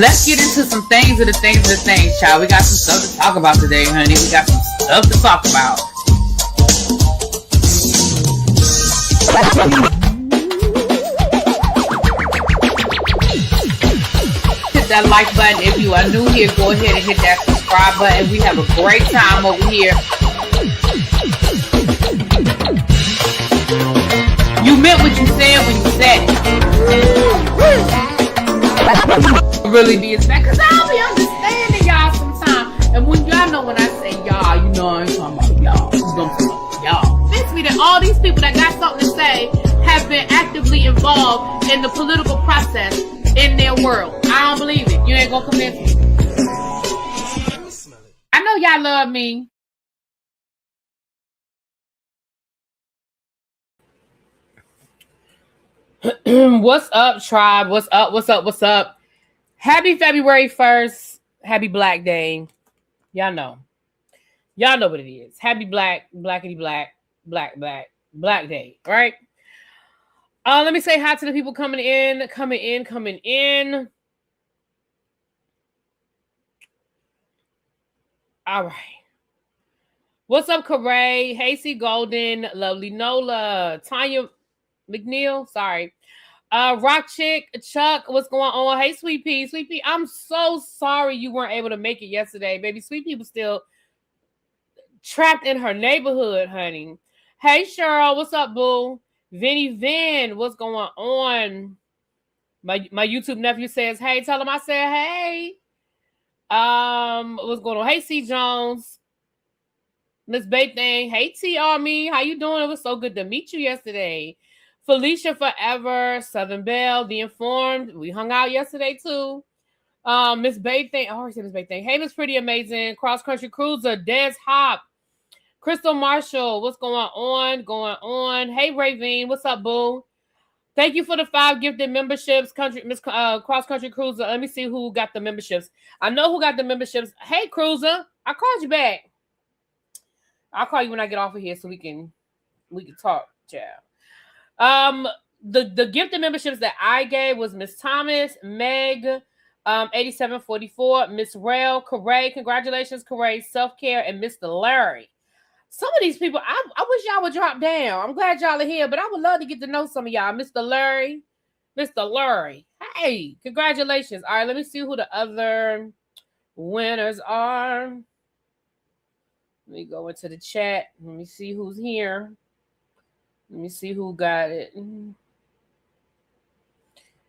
Let's get into some things of the things, child. We got some stuff to talk about today, honey. We got some stuff to talk about. Hit that like button if you are new here. Go ahead and hit that subscribe button. We have a great time over here. You meant what you said when you said it. Really be expected, because I'll be understanding y'all sometimes. And when y'all know when I say y'all, you know I ain't talking about y'all. You know I'm talking about y'all. Makes me that all these people that got something to say have been actively involved in the political process in their world. I don't believe it. You ain't gonna convince me. I know y'all love me. What's up, tribe? What's up? Happy February 1st. Happy Black Day. Y'all know what it is. Happy Black Day, right? Let me say hi to the people coming in. All right. What's up, Corey? Hey, C. Golden, Lovely Nola, Tanya McNeil, sorry. Rock Chick, Chuck, what's going on? Hey, Sweet Pea, I'm so sorry you weren't able to make it yesterday, baby. Sweet Pea was still trapped in her neighborhood, honey. Hey, Cheryl, what's up, boo? Vinny Vin, what's going on? My YouTube nephew says, hey, tell him I said, hey. What's going on? Hey, C. Jones. Miss Bay Thing. Hey, T. Army, how you doing? It was so good to meet you yesterday. Felicia Forever, Southern Belle, The Informed. We hung out yesterday too. Miss Bay Thing. I already said Miss Bay Thing. Hey, Miss Pretty Amazing. Cross Country Cruiser, Des Hop. Crystal Marshall, what's going on? Hey, Ravine, what's up, boo? Thank you for the 5 gifted memberships, Cross Country Cruiser. Let me see who got the memberships. I know who got the memberships. Hey, Cruiser, I called you back. I'll call you when I get off of here so we can talk, child. The gifted memberships that I gave was Miss Thomas, Meg, 8744, Miss Rail, Corey, congratulations, Corey, Self-Care, and Mr. Larry. Some of these people, I wish y'all would drop down. I'm glad y'all are here, but I would love to get to know some of y'all. Mr. Larry. Hey, congratulations. All right, let me see who the other winners are. Let me go into the chat. Let me see who's here. Let me see who got it.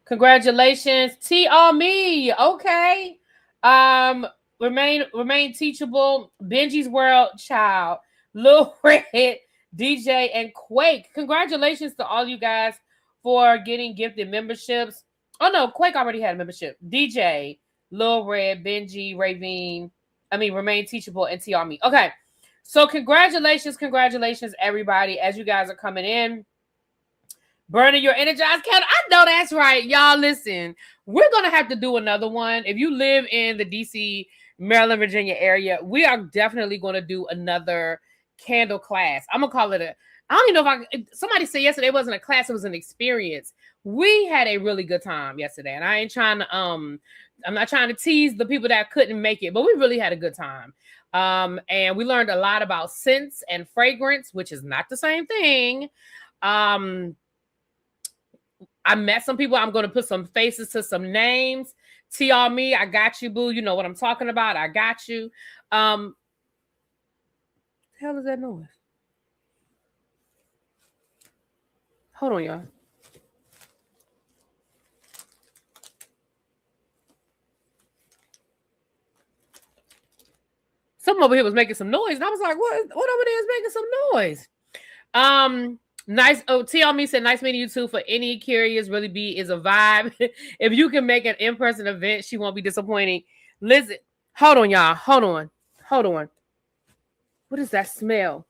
Congratulations, me. Okay. Remain teachable. Benji's World, child. Lil Red, DJ, and Quake. Congratulations to all you guys for getting gifted memberships. Oh no, Quake already had a membership. DJ, Lil Red, Benji, Remain Teachable, and me. Okay. So congratulations, everybody, as you guys are coming in. Burning your energized candle. I know that's right. Y'all, listen. We're going to have to do another one. If you live in the D.C., Maryland, Virginia area, we are definitely going to do another candle class. I'm going to call it I don't even know somebody said yesterday it wasn't a class, it was an experience. We had a really good time yesterday, and I ain't trying to, I'm not trying to tease the people that couldn't make it, but we really had a good time. And we learned a lot about scents and fragrance, which is not the same thing. I met some people. I'm going to put some faces to some names. Me, I got you, boo. You know what I'm talking about. I got you. The hell is that noise? Hold on, y'all. Someone over here was making some noise, and I was like, what over there is making some noise? Nice. Oh, Me said, nice meeting you too. For any curious, Really Be is a vibe. If you can make an in-person event, she won't be disappointing. Listen, hold on, y'all. Hold on. What is that smell?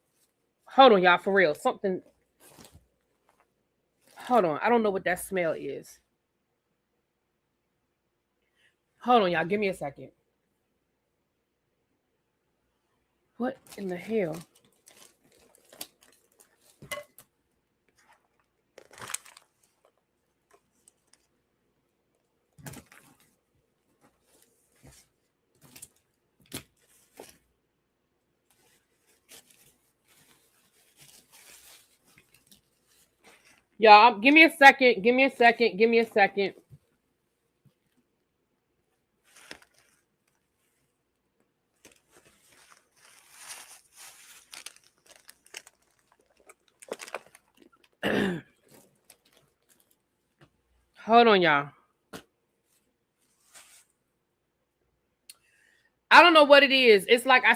Hold on, y'all, for real. Something. Hold on. I don't know what that smell is. Hold on, y'all. Give me a second. What in the hell? Y'all, give me a second. Give me a second. Give me a second. Hold on, y'all. I don't know what it is. It's like I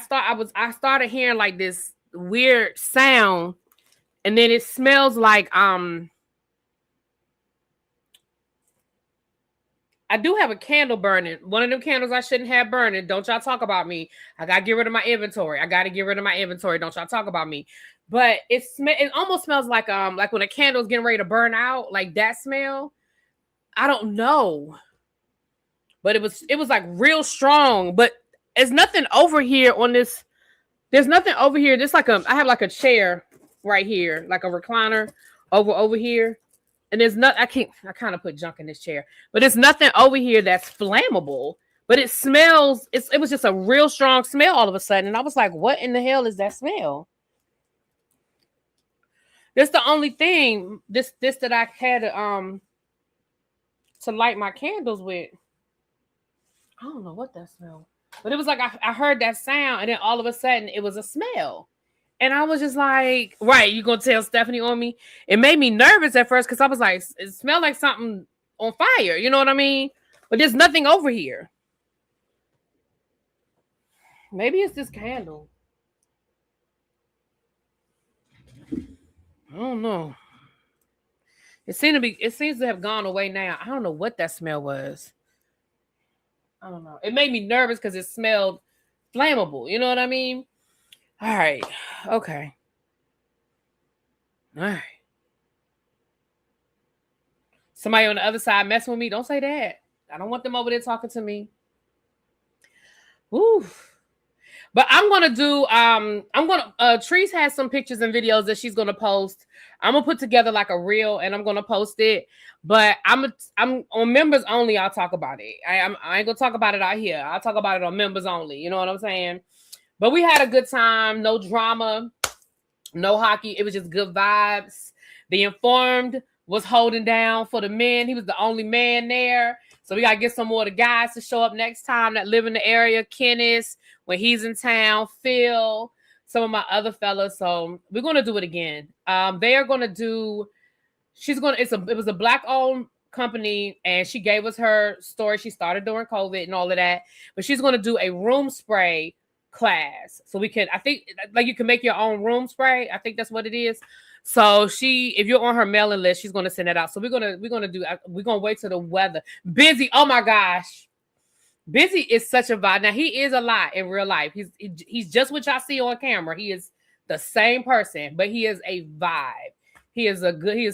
started hearing like this weird sound, and then it smells like I do have a candle burning. One of them candles I shouldn't have burning. Don't y'all talk about me. I gotta get rid of my inventory. Don't y'all talk about me. But it almost smells like when a candle's getting ready to burn out, like that smell. I don't know. But it was like real strong. But there's nothing over here on this. There's nothing over here. There's like I have like a chair right here, like a recliner over here. And there's not, I kind of put junk in this chair, but there's nothing over here that's flammable, but it smells, it was just a real strong smell all of a sudden. And I was like, what in the hell is that smell? That's the only thing, this that I had to light my candles with. I don't know what that smell, but it was like, I heard that sound and then all of a sudden it was a smell. And I was just like, right, you gonna tell Stephanie on me? It made me nervous at first because I was like, it smelled like something on fire. You know what I mean? But there's nothing over here. Maybe it's this candle. I don't know. It seems to have gone away now. I don't know what that smell was. I don't know. It made me nervous because it smelled flammable. You know what I mean? All right. Okay. All right. Somebody on the other side messing with me. Don't say that. I don't want them over there talking to me. Ooh. But I'm gonna do Treese has some pictures and videos that she's gonna post. I'm gonna put together like a reel and I'm gonna post it. But I'm on members only. I'll talk about it. I ain't gonna talk about it out here. I'll talk about it on members only. You know what I'm saying? But we had a good time, no drama, no hockey. It was just good vibes. The Informed was holding down for the men. He was the only man there. So we got to get some more of the guys to show up next time that live in the area. Kenneth, when he's in town, Phil, some of my other fellas. So we're going to do it again. They are going to do, it was a black-owned company, and she gave us her story. She started during COVID and all of that. But she's going to do a room spray class. So we can, I think, like you can make your own room spray. I think that's what it is. So if you're on her mailing list, she's gonna send it out. So we're gonna wait till the weather. Busy, oh my gosh, Busy is such a vibe. Now he is a lot in real life. He's just what y'all see on camera. He is the same person, but he is a vibe. He is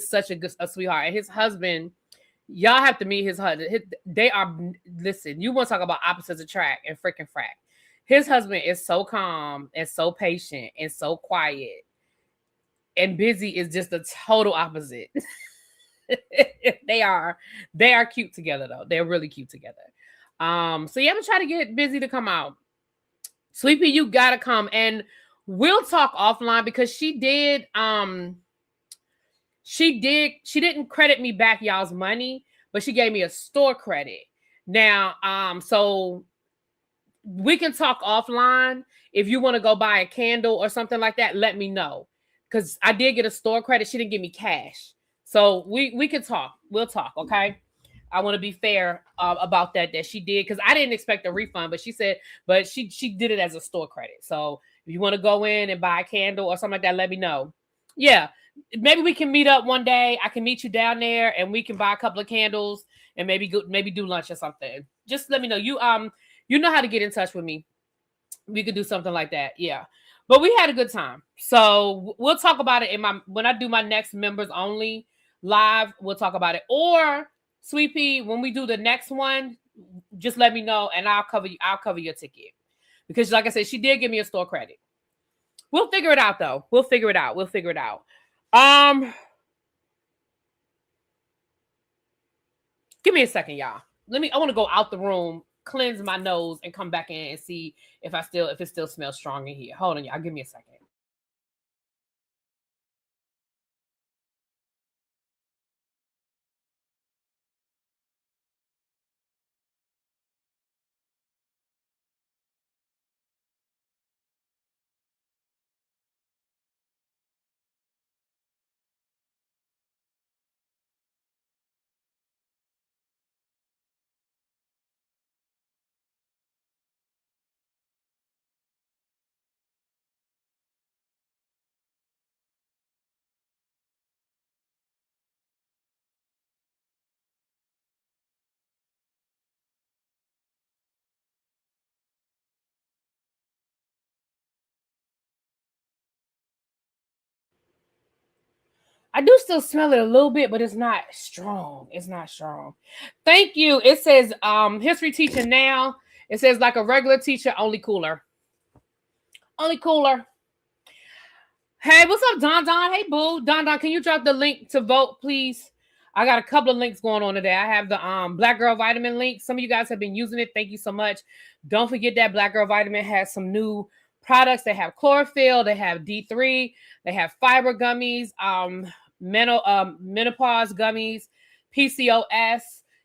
such a sweetheart. And his husband, y'all have to meet his husband. Listen, you want to talk about opposites attract and freaking frack. His husband is so calm and so patient and so quiet. And Busy is just the total opposite. They are cute together though. They're really cute together. So yeah, I'm gonna try to get Busy to come out. Sweepy, you gotta come, and we'll talk offline because she didn't credit me back y'all's money, but she gave me a store credit. Now, so we can talk offline. If you want to go buy a candle or something like that, let me know. Because I did get a store credit. She didn't give me cash. So we can talk. We'll talk, okay? I want to be fair about that she did. Because I didn't expect a refund. But she said, but she did it as a store credit. So if you want to go in and buy a candle or something like that, let me know. Yeah. Maybe we can meet up one day. I can meet you down there. And we can buy a couple of candles. And maybe do lunch or something. Just let me know. You know how to get in touch with me. We could do something like that. Yeah. But we had a good time. So we'll talk about it when I do my next members only live, we'll talk about it. Or Sweet Pea, when we do the next one, just let me know and I'll cover your ticket. Because like I said, she did give me a store credit. We'll figure it out though. We'll figure it out. Give me a second, y'all. I want to go out the room, cleanse my nose, and come back in and see if it still smells strong in here. Hold on, y'all. Give me a second. I do still smell it a little bit, but it's not strong. It's not strong. Thank you. It says history teacher now. It says like a regular teacher, only cooler. Only cooler. Hey, what's up, Don Don? Hey, boo. Don Don, can you drop the link to vote, please? I got a couple of links going on today. I have the Black Girl Vitamin link. Some of you guys have been using it. Thank you so much. Don't forget that Black Girl Vitamin has some new products. They have chlorophyll. They have D3. They have fiber gummies, menopause gummies, PCOS.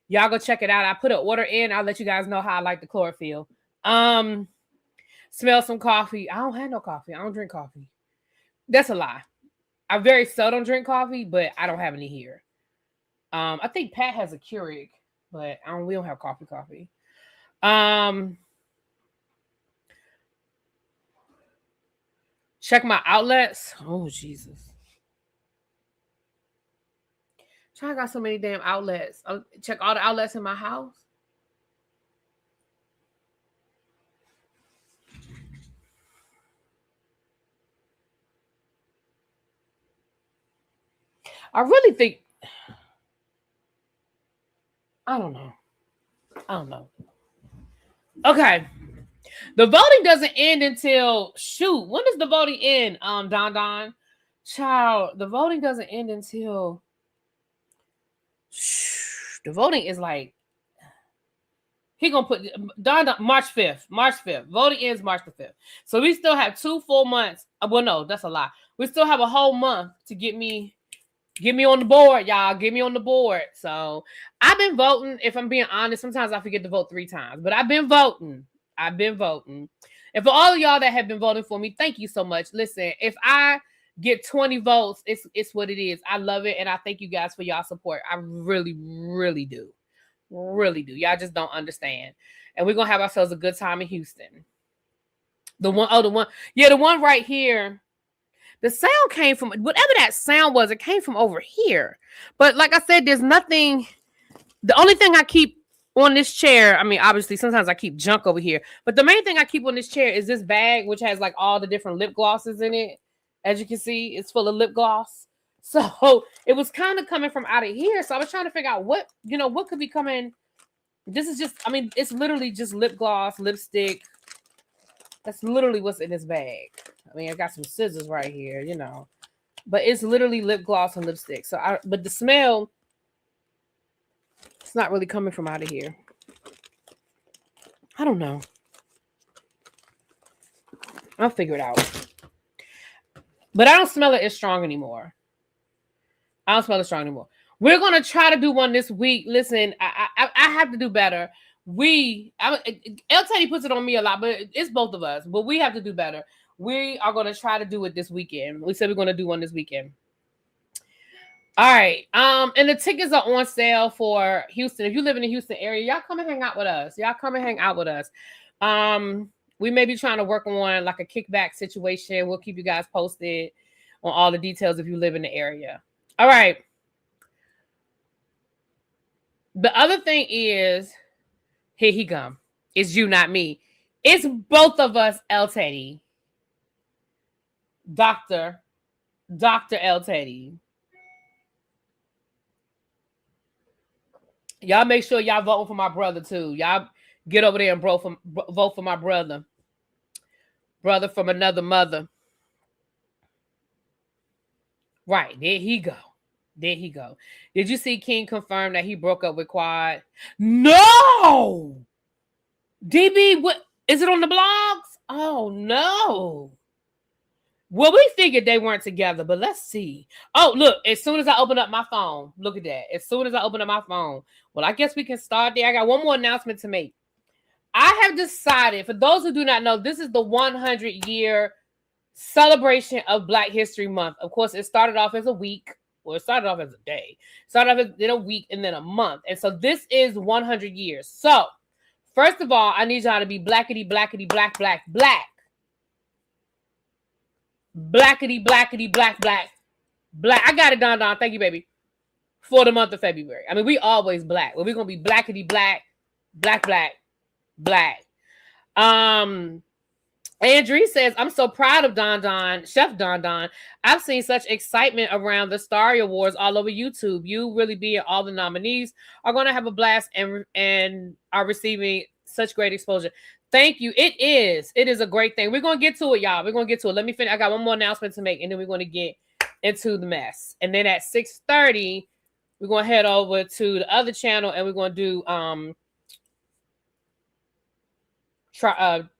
Y'all go check it out. I put an order in. I'll let you guys know how I like the chlorophyll. Smell some coffee. I don't have no coffee. I don't drink coffee. That's a lie. I very seldom drink coffee, but I don't have any here. I think Pat has a Keurig, but we don't have coffee. Check my outlets. Oh, Jesus. I got so many damn outlets. I'll check all the outlets in my house. I really think, I don't know. Okay. The voting doesn't end until, when does the voting end, Don Don? Child, the voting doesn't end until, the voting is like, he gonna put, Don March 5th. Voting ends March the 5th. So we still have 2 full months. Well, no, that's a lie. We still have a whole month to get me on the board, y'all. Get me on the board. So I've been voting. If I'm being honest, sometimes I forget to vote 3 times, but I've been voting. And for all of y'all that have been voting for me, thank you so much. Listen, if I get 20 votes, it's what it is. I love it, and I thank you guys for y'all support. I really, really do. Really do. Y'all just don't understand. And we're gonna have ourselves a good time in Houston. The one right here. The sound came from whatever that sound was. It came from over here. But like I said, there's nothing. The only thing I keep on this chair, I mean, obviously, sometimes I keep junk over here. But the main thing I keep on this chair is this bag, which has like all the different lip glosses in it. As you can see, it's full of lip gloss. So it was kind of coming from out of here. So I was trying to figure out what could be coming. This is just, I mean, it's literally just lip gloss, lipstick. That's literally what's in this bag. I mean, I got some scissors right here, but it's literally lip gloss and lipstick. But the smell, it's not really coming from out of here. I don't know. I'll figure it out. But I don't smell it as strong anymore. We're going to try to do one this week. Listen, I have to do better. El Teddy puts it on me a lot, but it's both of us. But we have to do better. We are going to try to do it this weekend. We said we're going to do one this weekend. All right. And the tickets are on sale for Houston. If you live in the Houston area, y'all come and hang out with us. We may be trying to work on like a kickback situation. We'll keep you guys posted on all the details if you live in the area. All right. The other thing is, here he come. It's you, not me. It's both of us, El Teddy. Dr. El Teddy. Y'all make sure y'all vote for my brother too. Y'all get over there and vote for my brother. Brother from another mother. Right, there he go. Did you see King confirm that he broke up with Quad? No! DB, what is it on the blogs? Oh no. Well, we figured they weren't together, but let's see. Oh, look, as soon as I open up my phone, look at that. As soon as I open up my phone. Well, I guess we can start there. I got one more announcement to make. I have decided, for those who do not know, this is the 100-year celebration of Black History Month. Of course, it started off as a week. Well, it started off as a day. Started off as then a week and then a month. And so this is 100 years. So, first of all, I need y'all to be blackity, blackity, black, black, black. Blackity, blackity, black, black, black. I got it, Don Don. Thank you, baby. For the month of February. I mean, we always black. Well, we're going to be blackity, black, black, black, black. And Andrew says, I'm so proud of Chef Don Don. I've seen such excitement around the Star Awards all over YouTube. You really be all the nominees are going to have a blast and are receiving such great exposure. Thank you. It is a great thing. We're going to get to it, y'all. We're going to get to it. Let me finish. I got one more announcement to make, and then we're going to get into the mess. And then at 6:30, we're going to head over to the other channel, and we're going to do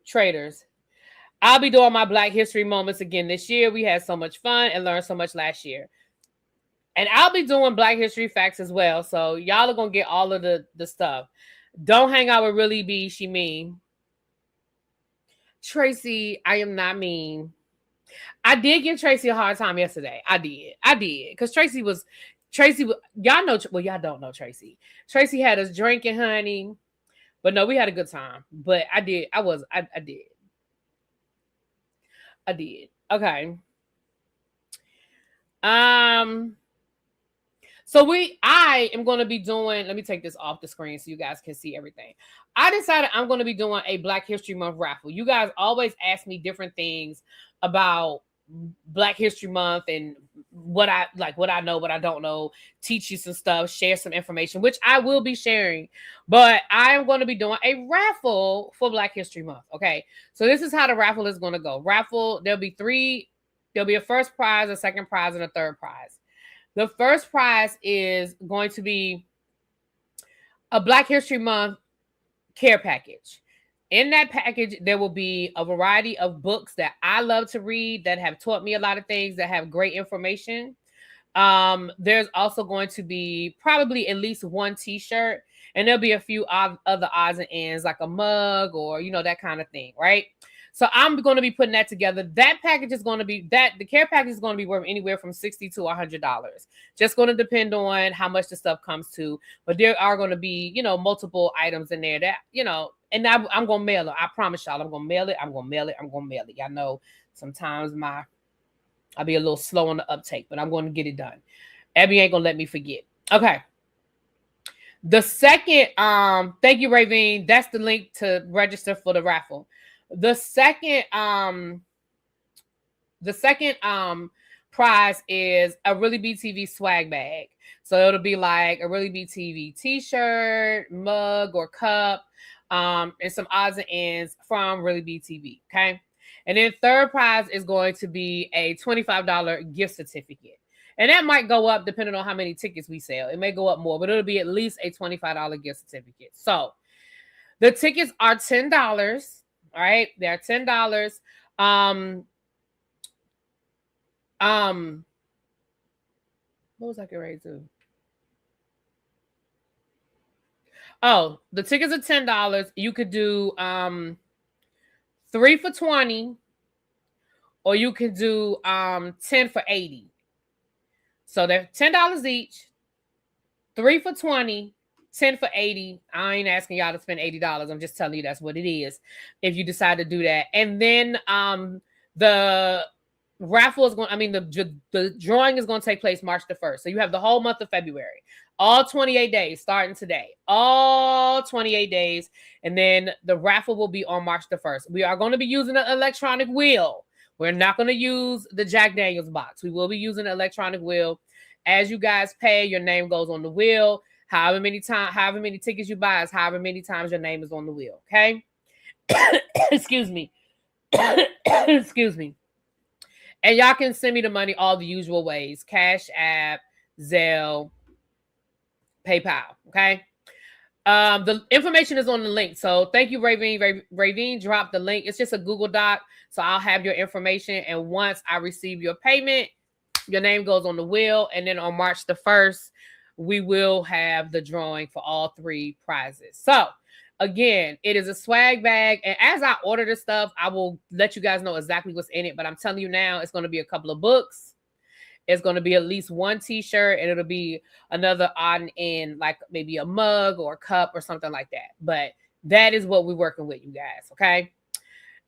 traders. I'll be doing my Black History moments again this year. We had so much fun and learned so much last year. And I'll be doing Black History facts as well. So y'all are going to get all of the stuff. Don't hang out with Really Be, she mean. Tracy, I am not mean. I did give Tracy a hard time yesterday. I did. Because Tracy was, y'all know, well, y'all don't know Tracy. Tracy had us drinking, honey. But no, we had a good time. But I did. I did. Okay. So I am going to be doing, let me take this off the screen so you guys can see everything. I decided I'm going to be doing a Black History Month raffle. You guys always ask me different things about Black History Month and what I know, what I don't know, teach you some stuff, share some information, which I will be sharing. But I am going to be doing a raffle for Black History Month. Okay. So this is how the raffle is going to go. Raffle, there'll be a first prize, a second prize, and a third prize. The first prize is going to be a Black History Month care package. In that package, there will be a variety of books that I love to read that have taught me a lot of things, that have great information. There's also going to be probably at least one t-shirt, and there'll be a few other odds and ends, like a mug or, that kind of thing, right? So I'm going to be putting that together. That package is going to be, the care package is going to be worth anywhere from $60 to $100. Just going to depend on how much the stuff comes to. But there are going to be, multiple items in there that, and I'm going to mail it. I promise y'all, I'm going to mail it. Y'all know sometimes I'll be a little slow on the uptake, but I'm going to get it done. Abby ain't going to let me forget. Okay. The second, thank you, Ravine. That's the link to register for the raffle. The second prize is a Really Be TV swag bag. So it'll be like a Really Be TV t-shirt, mug, or cup, and some odds and ends from Really Be TV. Okay. And then third prize is going to be a $25 gift certificate. And that might go up depending on how many tickets we sell. It may go up more, but it'll be at least a $25 gift certificate. So the tickets are $10. All right, they're $10. What was I getting ready to do? Oh, the tickets are $10. You could do 3 for $20, or you could do 10 for $80. So they're $10 each, 3 for $20. 10 for $80. I ain't asking y'all to spend $80. I'm just telling you that's what it is if you decide to do that. And then the raffle is the drawing is going to take place March the 1st. So you have the whole month of February, all 28 days starting today, all 28 days. And then the raffle will be on March the 1st. We are going to be using an electronic wheel. We're not going to use the Jack Daniels box. We will be using an electronic wheel. As you guys pay, your name goes on the wheel. However many tickets you buy is however many times your name is on the wheel. Okay. Excuse me. Excuse me. And y'all can send me the money all the usual ways: Cash App, Zelle, PayPal. Okay. The information is on the link. So thank you, Ravine. Ravine dropped the link. It's just a Google Doc. So I'll have your information. And once I receive your payment, your name goes on the wheel. And then on March the 1st, we will have the drawing for all 3 prizes. So again, it is a swag bag. And as I order this stuff, I will let you guys know exactly what's in it. But I'm telling you now, it's going to be a couple of books. It's going to be at least one t-shirt, and it'll be another odd and end, like maybe a mug or a cup or something like that. But that is what we're working with, you guys. Okay.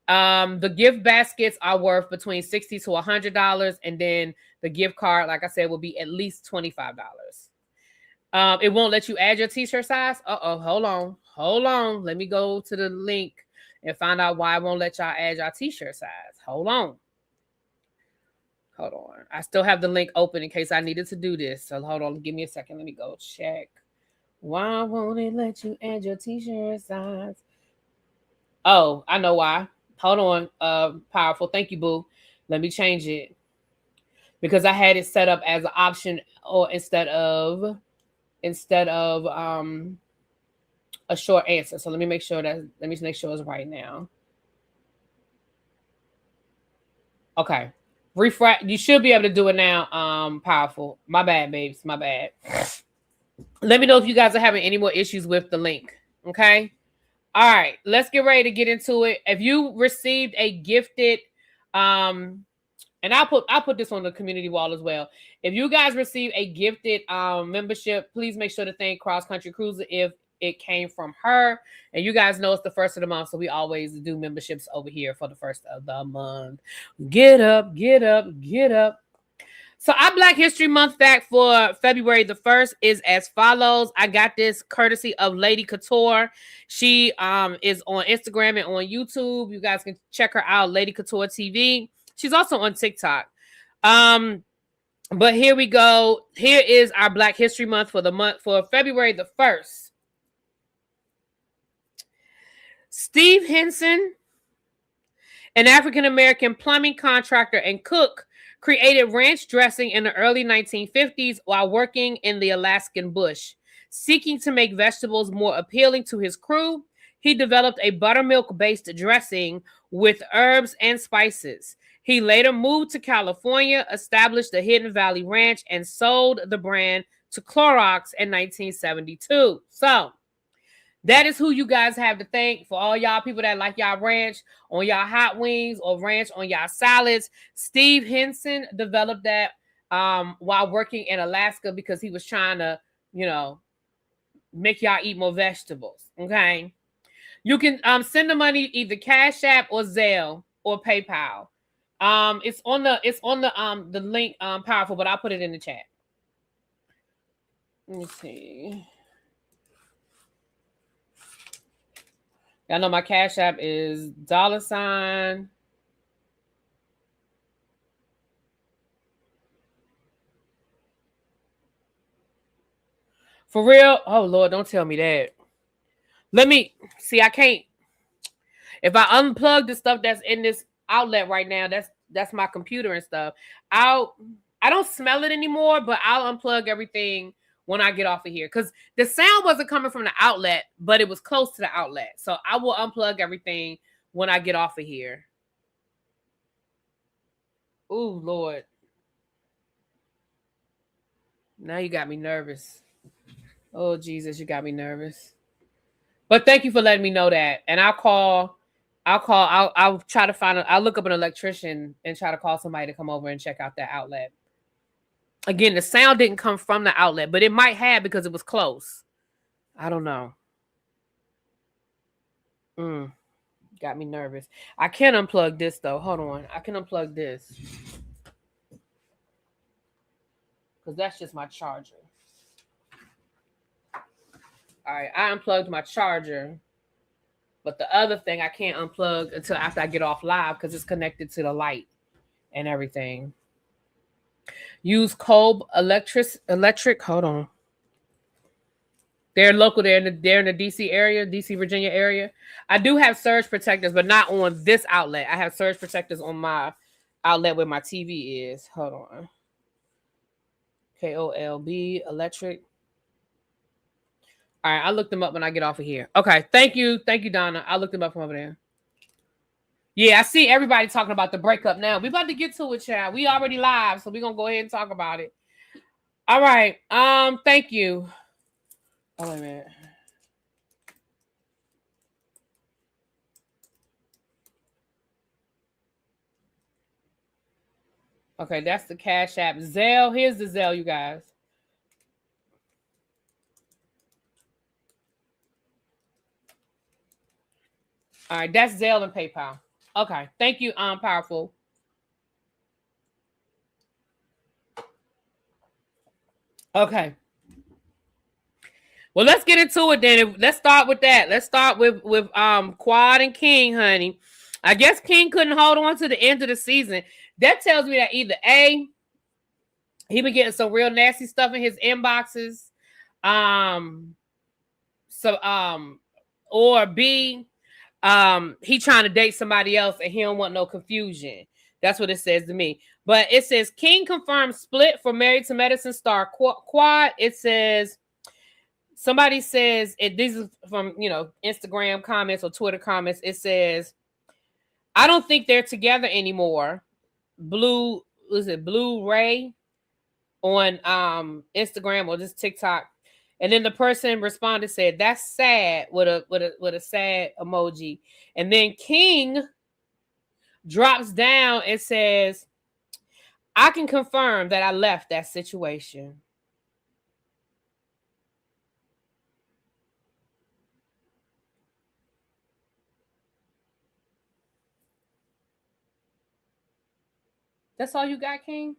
The gift baskets are worth between $60 to $100. And then the gift card, like I said, will be at least $25. It won't let you add your t-shirt size. Hold on. Let me go to the link and find out why I won't let y'all add y'all t-shirt size. Hold on. I still have the link open in case I needed to do this. So hold on. Give me a second. Let me go check. Why won't it let you add your t-shirt size? Oh, I know why. Hold on. Powerful. Thank you, boo. Let me change it. Because I had it set up as an option or instead of a short answer. So let me make sure it's right now. Okay. Refresh. You should be able to do it now. Powerful. My bad, babes. My bad. Let me know if you guys are having any more issues with the link. Okay. All right. Let's get ready to get into it. If you received a gifted, and I'll put this on the community wall as well. If you guys receive a gifted membership, please make sure to thank Cross Country Cruiser if it came from her. And you guys know it's the first of the month, so we always do memberships over here for the first of the month. Get up, get up, get up. So our Black History Month fact for February the 1st is as follows. I got this courtesy of Lady Couture. She is on Instagram and on YouTube. You guys can check her out, Lady Couture TV. She's also on TikTok. But here we go. Here is our Black History Month for February the 1st. Steve Henson, an African-American plumbing contractor and cook, created ranch dressing in the early 1950s while working in the Alaskan bush. Seeking to make vegetables more appealing to his crew, he developed a buttermilk-based dressing with herbs and spices. He later moved to California, established the Hidden Valley Ranch, and sold the brand to Clorox in 1972. So, that is who you guys have to thank for all y'all people that like y'all ranch on y'all hot wings or ranch on y'all salads. Steve Henson developed that while working in Alaska because he was trying to, make y'all eat more vegetables. Okay. You can send the money either Cash App or Zelle or PayPal. It's on the link powerful, but I'll put it in the chat. Let me see. Y'all know my Cash App is $. For real? Oh, Lord, don't tell me that. Let me see. I can't. If I unplug the stuff that's in this outlet right now, that's my computer and stuff. I don't smell it anymore, but I'll unplug everything when I get off of here. Because the sound wasn't coming from the outlet, but it was close to the outlet. So I will unplug everything when I get off of here. Ooh, Lord. Now you got me nervous. Oh, Jesus, you got me nervous. But thank you for letting me know that. And I'll try to I'll look up an electrician and try to call somebody to come over and check out that outlet. Again, the sound didn't come from the outlet, but it might have because it was close. I don't know. Got me nervous. I can unplug this though. Hold on. I can unplug this. Because that's just my charger. All right, I unplugged my charger. But the other thing I can't unplug until after I get off live because it's connected to the light and everything. Use Kolb Electric. Hold on. They're local. They're in the DC area, DC, Virginia area. I do have surge protectors, but not on this outlet. I have surge protectors on my outlet where my TV is. Hold on. KOLB Electric. All right, I'll look them up when I get off of here. Okay, thank you. Thank you, Donna. I'll look them up from over there. Yeah, I see everybody talking about the breakup now. We about to get to it, child. We already live, so we're going to go ahead and talk about it. All right. Thank you. Oh, wait a minute. Okay, that's the Cash App. Zelle. Here's the Zelle, you guys. All right, that's Zelle and PayPal. Okay, thank you, Powerful. Okay. Well, let's get into it then. Let's start with that. Let's start with Quad and King, honey. I guess King couldn't hold on to the end of the season. That tells me that either A, he been getting some real nasty stuff in his inboxes. Or B, he trying to date somebody else and he don't want no confusion. That's what it says to me. But it says King confirmed split for Married to Medicine star Quad. It says somebody says this is from Instagram comments or Twitter comments. It says, I don't think they're together anymore. Blue Ray on Instagram or just TikTok. And then the person responded, said, that's sad with a sad emoji. And then King drops down and says, I can confirm that I left that situation. That's all you got, King?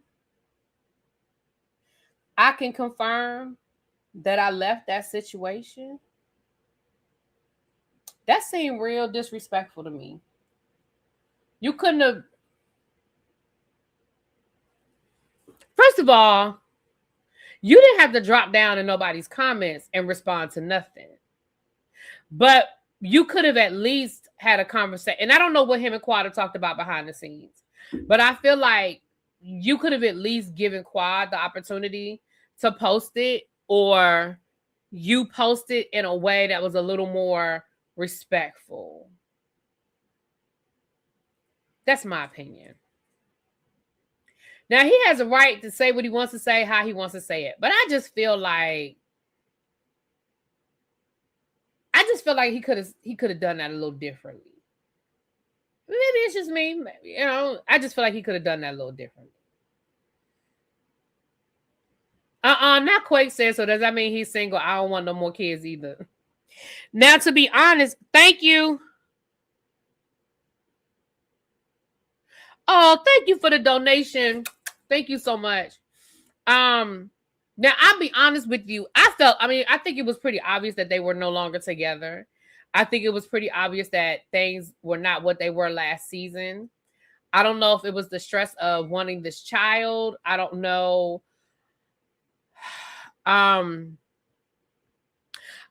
I can confirm that I left that situation. That seemed real disrespectful to me. You couldn't have. First of all, you didn't have to drop down in nobody's comments and respond to nothing. But you could have at least had a conversation. And I don't know what him and Quad have talked about behind the scenes. But I feel like you could have at least given Quad the opportunity to post it, or you post it in a way that was a little more respectful. That's my opinion. Now, he has a right to say what he wants to say, how he wants to say it. But I just feel like he could have done that a little differently. Maybe it's just me. I just feel like he could have done that a little differently. Not Quake says, so does that mean he's single? I don't want no more kids either. Now, to be honest, thank you. Oh, thank you for the donation. Thank you so much. Now, I'll be honest with you. I think it was pretty obvious that they were no longer together. I think it was pretty obvious that things were not what they were last season. I don't know if it was the stress of wanting this child. I don't know. I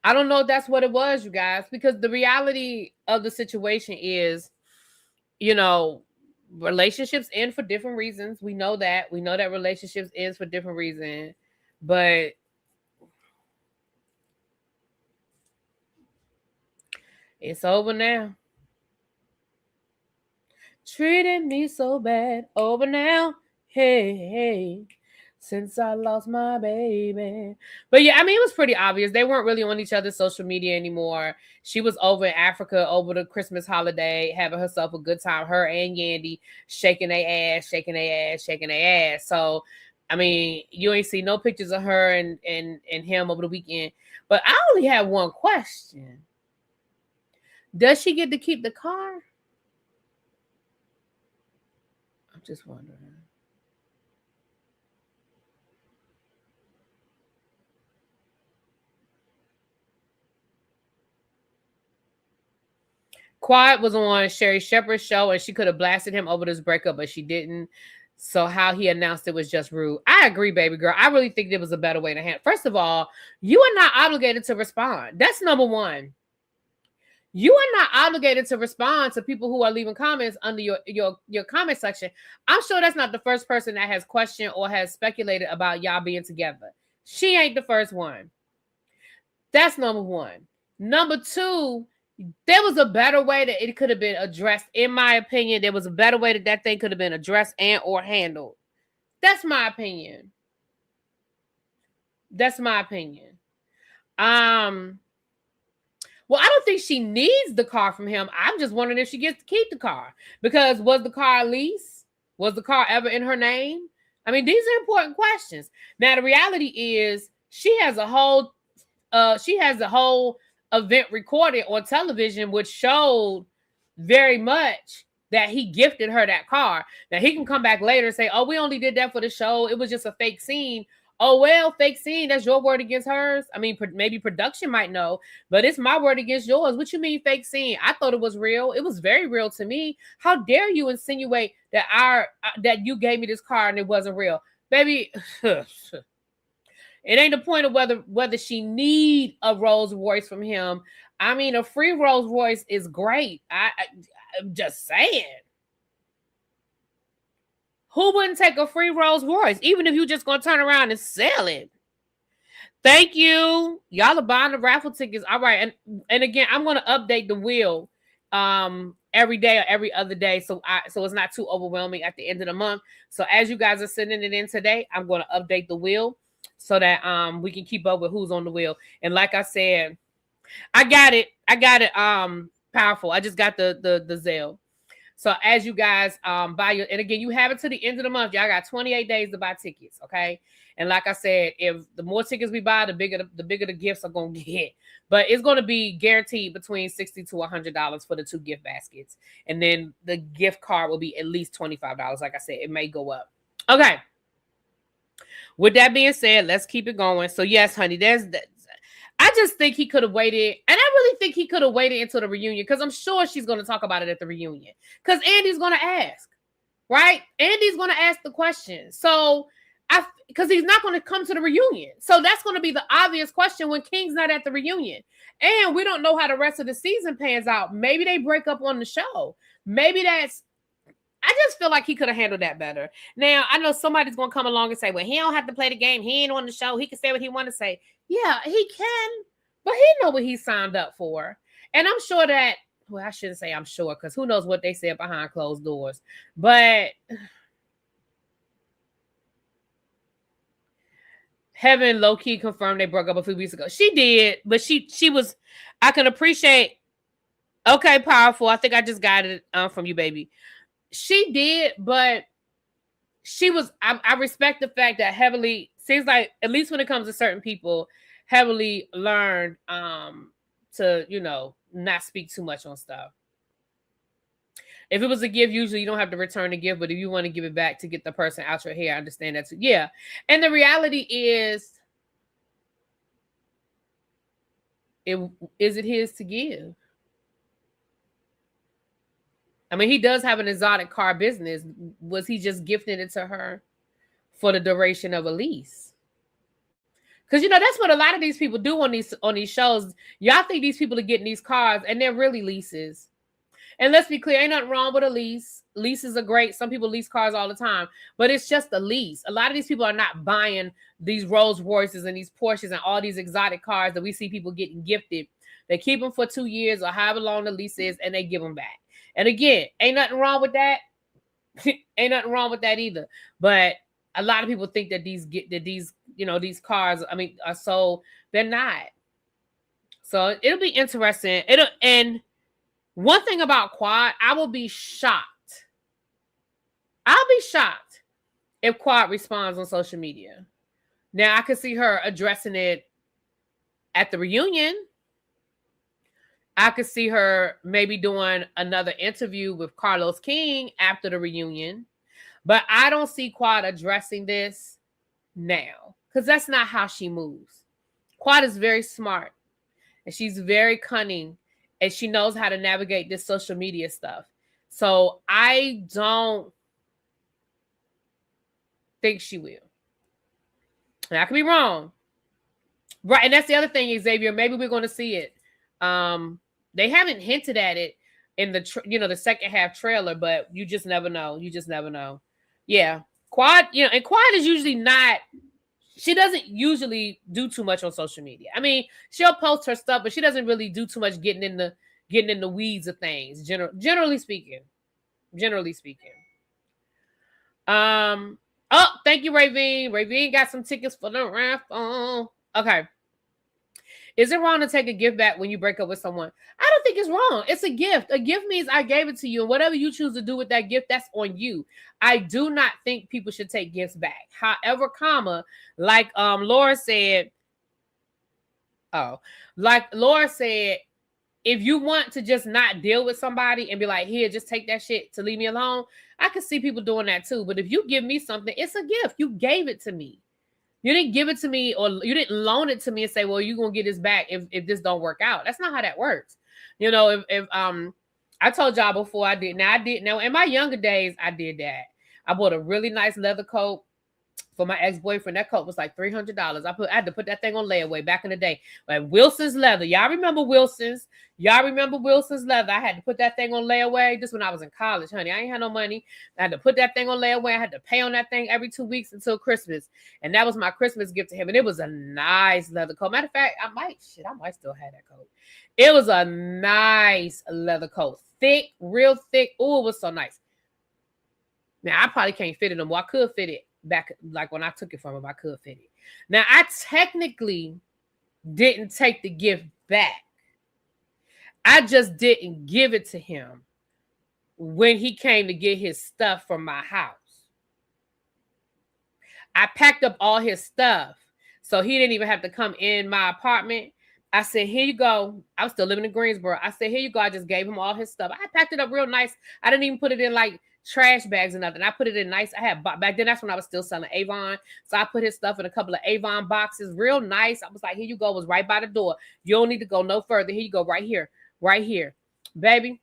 don't know if that's what it was, you guys, because the reality of the situation is, relationships end for different reasons. We know that. We know that relationships end for different reasons. But it's over now. Treated me so bad. Over now. Hey. Since I lost my baby. But yeah, it was pretty obvious. They weren't really on each other's social media anymore. She was over in Africa over the Christmas holiday, having herself a good time. Her and Yandy shaking their ass. So, you ain't see no pictures of her and him over the weekend. But I only have one question. Does she get to keep the car? I'm just wondering. Quad was on Sherry Shepherd's show and she could have blasted him over this breakup, but she didn't. So how he announced it was just rude. I agree, baby girl. I really think there was a better way to handle. First of all, you are not obligated to respond. That's number one. You are not obligated to respond to people who are leaving comments under your comment section. I'm sure that's not the first person that has questioned or has speculated about y'all being together. She ain't the first one. That's number one. Number two, there was a better way that it could have been addressed. In my opinion, there was a better way that thing could have been addressed and or handled. That's my opinion. Well, I don't think she needs the car from him. I'm just wondering if she gets to keep the car. Because was the car a lease? Was the car ever in her name? These are important questions. Now, the reality is she has a whole event recorded on television, which showed very much that he gifted her that car. Now, he can come back later and say, oh, we only did that for the show. It was just a fake scene. Oh, well, fake scene, that's your word against hers. I mean, maybe production might know, but it's my word against yours. What you mean fake scene? I thought it was real. It was very real to me. How dare you insinuate that that you gave me this car and it wasn't real? Baby, it ain't the point of whether she need a Rolls Royce from him. I mean, a free Rolls Royce is great. I'm just saying. Who wouldn't take a free Rolls Royce, even if you just gonna turn around and sell it? Thank you. Y'all are buying the raffle tickets. All right. And again, I'm gonna update the wheel every day or every other day. So it's not too overwhelming at the end of the month. So as you guys are sending it in today, I'm gonna update the wheel so that we can keep up with who's on the wheel. And like I said, I got it. Powerful. I just got the Zelle. So as you guys buy your, and again, you have it to the end of the month. Y'all got 28 days to buy tickets, okay? And like I said, if the more tickets we buy, the bigger the gifts are gonna get. But it's gonna be guaranteed between $60 to $100 for the 2 gift baskets, and then the gift card will be at least $25. Like I said, it may go up. Okay. With that being said, let's keep it going. So yes, honey, I just think he could have waited. And I really think he could have waited until the reunion, because I'm sure she's going to talk about it at the reunion. Because Andy's going to ask, right? Andy's going to ask the question. So, because he's not going to come to the reunion. So that's going to be the obvious question when King's not at the reunion. And we don't know how the rest of the season pans out. Maybe they break up on the show. I just feel like he could have handled that better. Now, I know somebody's going to come along and say, well, he don't have to play the game. He ain't on the show. He can say what he want to say. Yeah, he can, but he know what he signed up for. And I'm sure that, well, I shouldn't say I'm sure, because who knows what they said behind closed doors. But Heaven low-key confirmed they broke up a few weeks ago. She did, but she was, I can appreciate, okay, powerful. I think I just got it from you, baby. She did, but she was, I respect the fact that Heavily, seems like, at least when it comes to certain people, Heavily learned to, not speak too much on stuff. If it was a gift, usually you don't have to return the gift, but if you want to give it back to get the person out your hair, I understand that too. Yeah. And the reality is it his to give? I mean, he does have an exotic car business. Was he just gifting it to her for the duration of a lease? Because, that's what a lot of these people do on these shows. Y'all think these people are getting these cars, and they're really leases. And let's be clear, ain't nothing wrong with a lease. Leases are great. Some people lease cars all the time, but it's just a lease. A lot of these people are not buying these Rolls Royces and these Porsches and all these exotic cars that we see people getting gifted. They keep them for 2 years or however long the lease is, and they give them back. And again, ain't nothing wrong with that. Ain't nothing wrong with that either. But a lot of people think that these cars, are sold. They're not. So it'll be interesting. And one thing about Quad, I will be shocked. I'll be shocked if Quad responds on social media. Now I could see her addressing it at the reunion. I could see her maybe doing another interview with Carlos King after the reunion. But I don't see Quad addressing this now, because that's not how she moves. Quad is very smart, and she's very cunning, and she knows how to navigate this social media stuff. So I don't think she will. And I could be wrong. Right, and that's the other thing, Xavier. Maybe we're going to see it. They haven't hinted at it in the second half trailer, but you just never know. You just never know. Yeah. Quad, and Quad is usually not, she doesn't usually do too much on social media. I mean, she'll post her stuff, but she doesn't really do too much getting in the weeds of things, generally speaking. Generally speaking. Oh, thank you, Ravine. Ravine got some tickets for the raffle. Okay. Is it wrong to take a gift back when you break up with someone? I don't think it's wrong. It's a gift. A gift means I gave it to you, and whatever you choose to do with that gift, that's on you. I do not think people should take gifts back. However, like Laura said, if you want to just not deal with somebody and be like, here, just take that shit to leave me alone, I can see people doing that too. But if you give me something, it's a gift. You gave it to me. You didn't give it to me, or you didn't loan it to me and say, well, you're going to get this back if this don't work out. That's not how that works. You know, if I told y'all before I did. Now, in my younger days, I did that. I bought a really nice leather coat for my ex-boyfriend. That coat was like $300. I had to put that thing on layaway back in the day. Like Wilson's leather. Y'all remember Wilson's? Leather? I had to put that thing on layaway. This when I was in college, honey. I ain't had no money. I had to put that thing on layaway. I had to pay on that thing every 2 weeks until Christmas. And that was my Christmas gift to him. And it was a nice leather coat. Matter of fact, I might still have that coat. It was a nice leather coat. Thick, real thick. Oh, it was so nice. Now, I probably can't fit it anymore. I could fit it back, like when I took it from him, I could fit it. Now, I technically didn't take the gift back. I just didn't give it to him when he came to get his stuff from my house. I packed up all his stuff, so he didn't even have to come in my apartment. I said, here you go. I was still living in Greensboro. I said, here you go. I just gave him all his stuff. I packed it up real nice. I didn't even put it in like trash bags or nothing. I put it in nice. I had back then, that's when I was still selling Avon. So I put his stuff in a couple of Avon boxes, real nice. I was like, here you go. It was right by the door. You don't need to go no further. Here you go, right here, baby.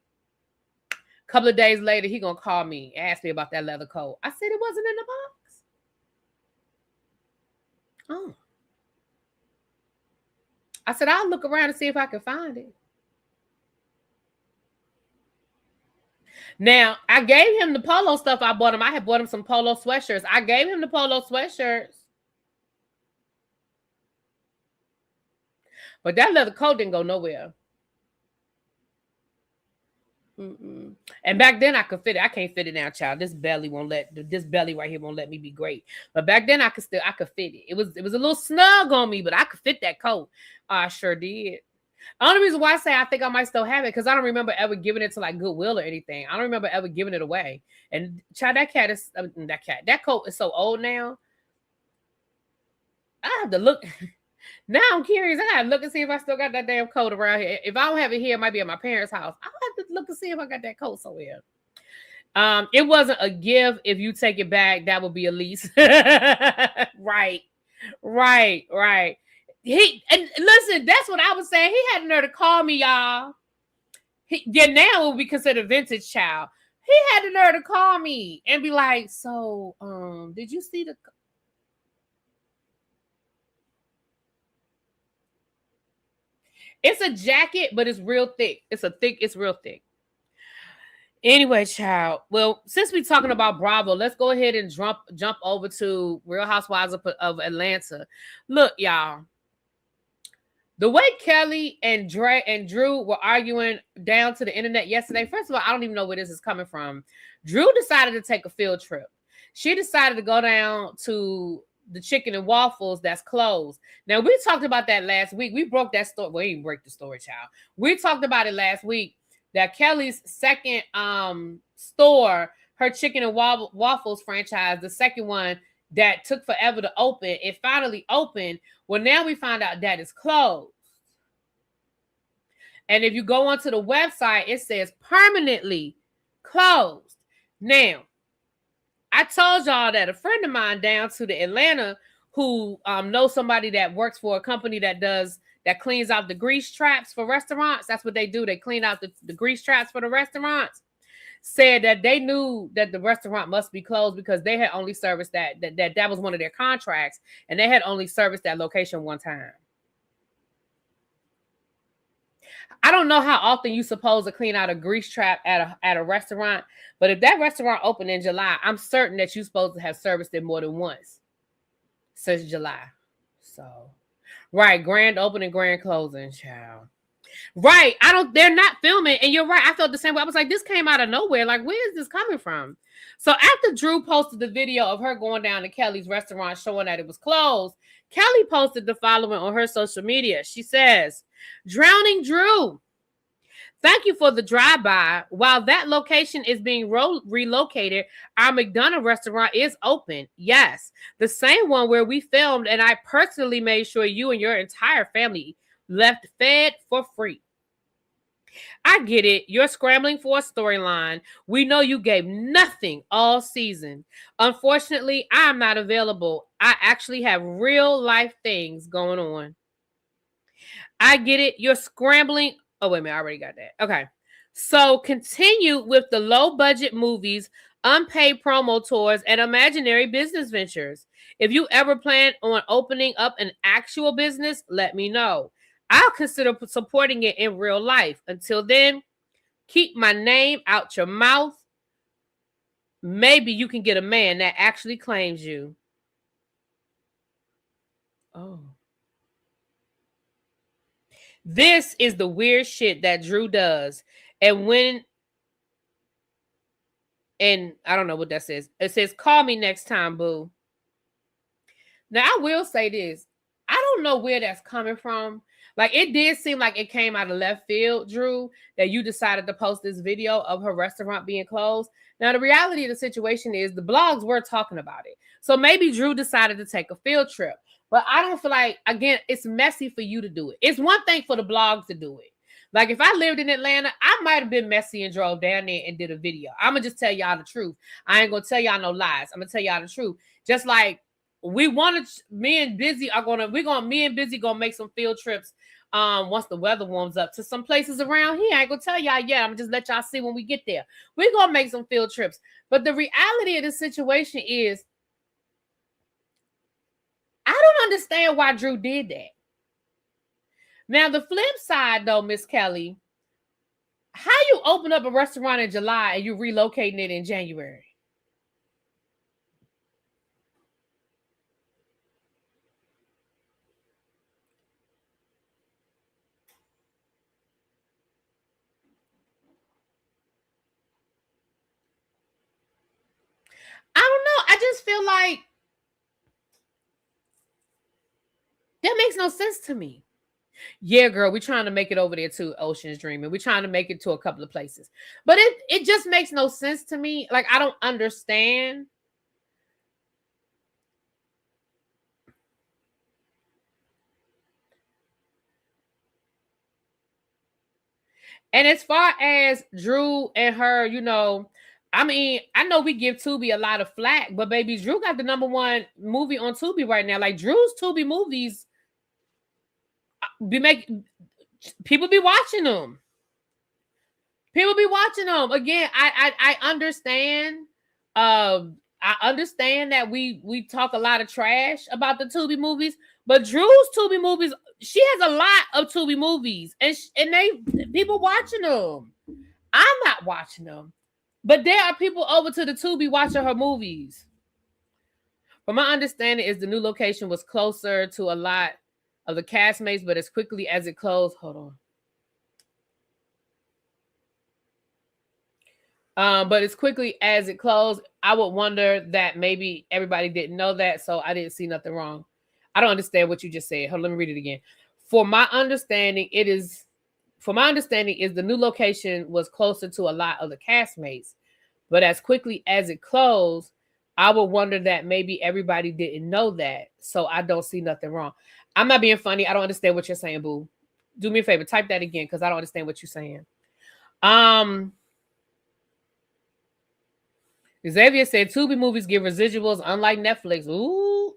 A couple of days later, he gonna call me, ask me about that leather coat. I said it wasn't in the box. Oh. I said, I'll look around and see if I can find it. Now, I gave him the polo stuff I bought him. I had bought him some polo sweatshirts. I gave him the polo sweatshirts. But that leather coat didn't go nowhere. And back then I could fit it. I can't fit it now, child. This belly right here won't let me be great. But back then I could fit it. It was a little snug on me, but I could fit that coat. I sure did. The only reason why I say I think I might still have it, because I don't remember ever giving it to like Goodwill or anything. I don't remember ever giving it away. And child, that coat is so old now. I have to look. Now I'm curious. I gotta look and see if I still got that damn coat around here. If I don't have it here, it might be at my parents' house. I'll have to look and see if I got that coat somewhere. It wasn't a gift. If you take it back, that would be a lease. Right. And listen, that's what I was saying. He had the nerve to call me, y'all. Now it would be considered vintage, child. He had the nerve to call me and be like, so, did you see the... It's a jacket, but it's real thick. It's real thick. Anyway, child. Well, since we're talking about Bravo, let's go ahead and jump over to Real Housewives of Atlanta. Look, y'all. The way Kelli and Drew were arguing down to the internet yesterday, first of all, I don't even know where this is coming from. Drew decided to take a field trip. She decided to go down to the Chicken and Waffles that's closed. Now, we talked about that last week. We broke that story. Well, we didn't break the story, child. We talked about it last week, that Kelly's second store, her Chicken and Waffles franchise, the second one that took forever to open, it finally opened. Well, now we find out that it's closed. And if you go onto the website, it says permanently closed. Now, I told y'all that a friend of mine down to the Atlanta who knows somebody that works for a company that cleans out the grease traps for restaurants. That's what they do. They clean out the grease traps for the restaurants. Said that they knew that the restaurant must be closed because they had only serviced that was one of their contracts, and they had only serviced that location one time. I don't know how often you're supposed to clean out a grease trap at a restaurant, but if that restaurant opened in July, I'm certain that you're supposed to have serviced it more than once since July. So, right, grand opening, grand closing, child. Right, they're not filming, and you're right. I felt the same way. I was like, this came out of nowhere. Like, where is this coming from? So after Drew posted the video of her going down to Kelly's restaurant showing that it was closed, Kelli posted the following on her social media. She says, "Drowning Drew, thank you for the drive-by. While that location is being relocated, our McDonough restaurant is open. Yes, the same one where we filmed, and I personally made sure you and your entire family left fed for free. I get it. You're scrambling for a storyline. We know you gave nothing all season. Unfortunately, I'm not available. I actually have real life things going on. I get it. You're scrambling. Oh, wait a minute. I already got that. Okay. So continue with the low budget movies, unpaid promo tours, and imaginary business ventures. If you ever plan on opening up an actual business, let me know. I'll consider supporting it in real life. Until then, keep my name out your mouth. Maybe you can get a man that actually claims you. Oh. This is the weird shit that Drew does. And I don't know what that says. It says, call me next time, boo. Now, I will say this. I don't know where that's coming from. Like, it did seem like it came out of left field, Drew, that you decided to post this video of her restaurant being closed. Now, the reality of the situation is the blogs were talking about it. So maybe Drew decided to take a field trip. But I don't feel like, again, it's messy for you to do it. It's one thing for the blogs to do it. Like, if I lived in Atlanta, I might have been messy and drove down there and did a video. I'm going to just tell y'all the truth. I ain't going to tell y'all no lies. I'm going to tell y'all the truth. Just like, me and Busy gonna make some field trips once the weather warms up to some places around here. I ain't gonna tell y'all yet. I'm gonna just let y'all see when we get there. We're gonna make some field trips. But the reality of the situation is, I don't understand why Drew did that. Now, the flip side though, Miss Kelly, how you open up a restaurant in July and you relocating it in January? I don't know. I just feel like that makes no sense to me. Yeah, girl, we're trying to make it over there to Ocean's Dream, and we're trying to make it to a couple of places. But it just makes no sense to me. Like, I don't understand. And as far as Drew and her, I mean, I know we give Tubi a lot of flack, but baby, Drew got the number one movie on Tubi right now. Like, Drew's Tubi movies people be watching them. People be watching them. Again, I understand. I understand that we talk a lot of trash about the Tubi movies, but Drew's Tubi movies, she has a lot of Tubi movies, and they people watching them. I'm not watching them, but there are people over to the Tubi watching her movies. From my understanding, is the new location was closer to a lot of the castmates, but as quickly as it closed, hold on. But as quickly as it closed, I would wonder that maybe everybody didn't know that, so I didn't see nothing wrong. I don't understand what you just said. Hold on, let me read it again. For my understanding, is the new location was closer to a lot of the castmates, but as quickly as it closed, I would wonder that maybe everybody didn't know that, so I don't see nothing wrong. I'm not being funny. I don't understand what you're saying, boo. Do me a favor, type that again because I don't understand what you're saying. Xavier said Tubi movies give residuals, unlike Netflix. Ooh.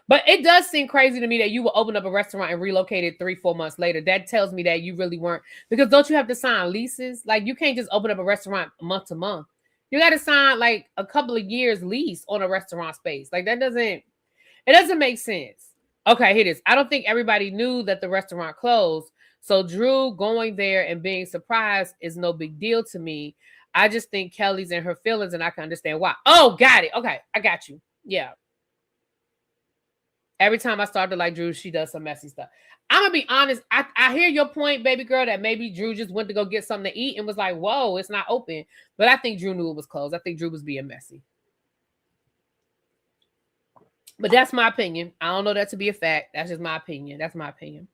But it does seem crazy to me that you will open up a restaurant and relocate it 3-4 months later. That tells me that you really weren't, because don't you have to sign leases? Like, you can't just open up a restaurant month to month. You got to sign like a couple of years lease on a restaurant space. Like, it doesn't make sense. Okay, here it is. I don't think everybody knew that the restaurant closed. So Drew going there and being surprised is no big deal to me. I just think Kelly's in her feelings, and I can understand why. Oh, got it. Okay, I got you. Yeah. Every time I start to like Drew, she does some messy stuff. I'm gonna be honest. I hear your point, baby girl, that maybe Drew just went to go get something to eat and was like, "Whoa, it's not open." But I think Drew knew it was closed. I think Drew was being messy. But that's my opinion. I don't know that to be a fact. That's just my opinion. That's my opinion.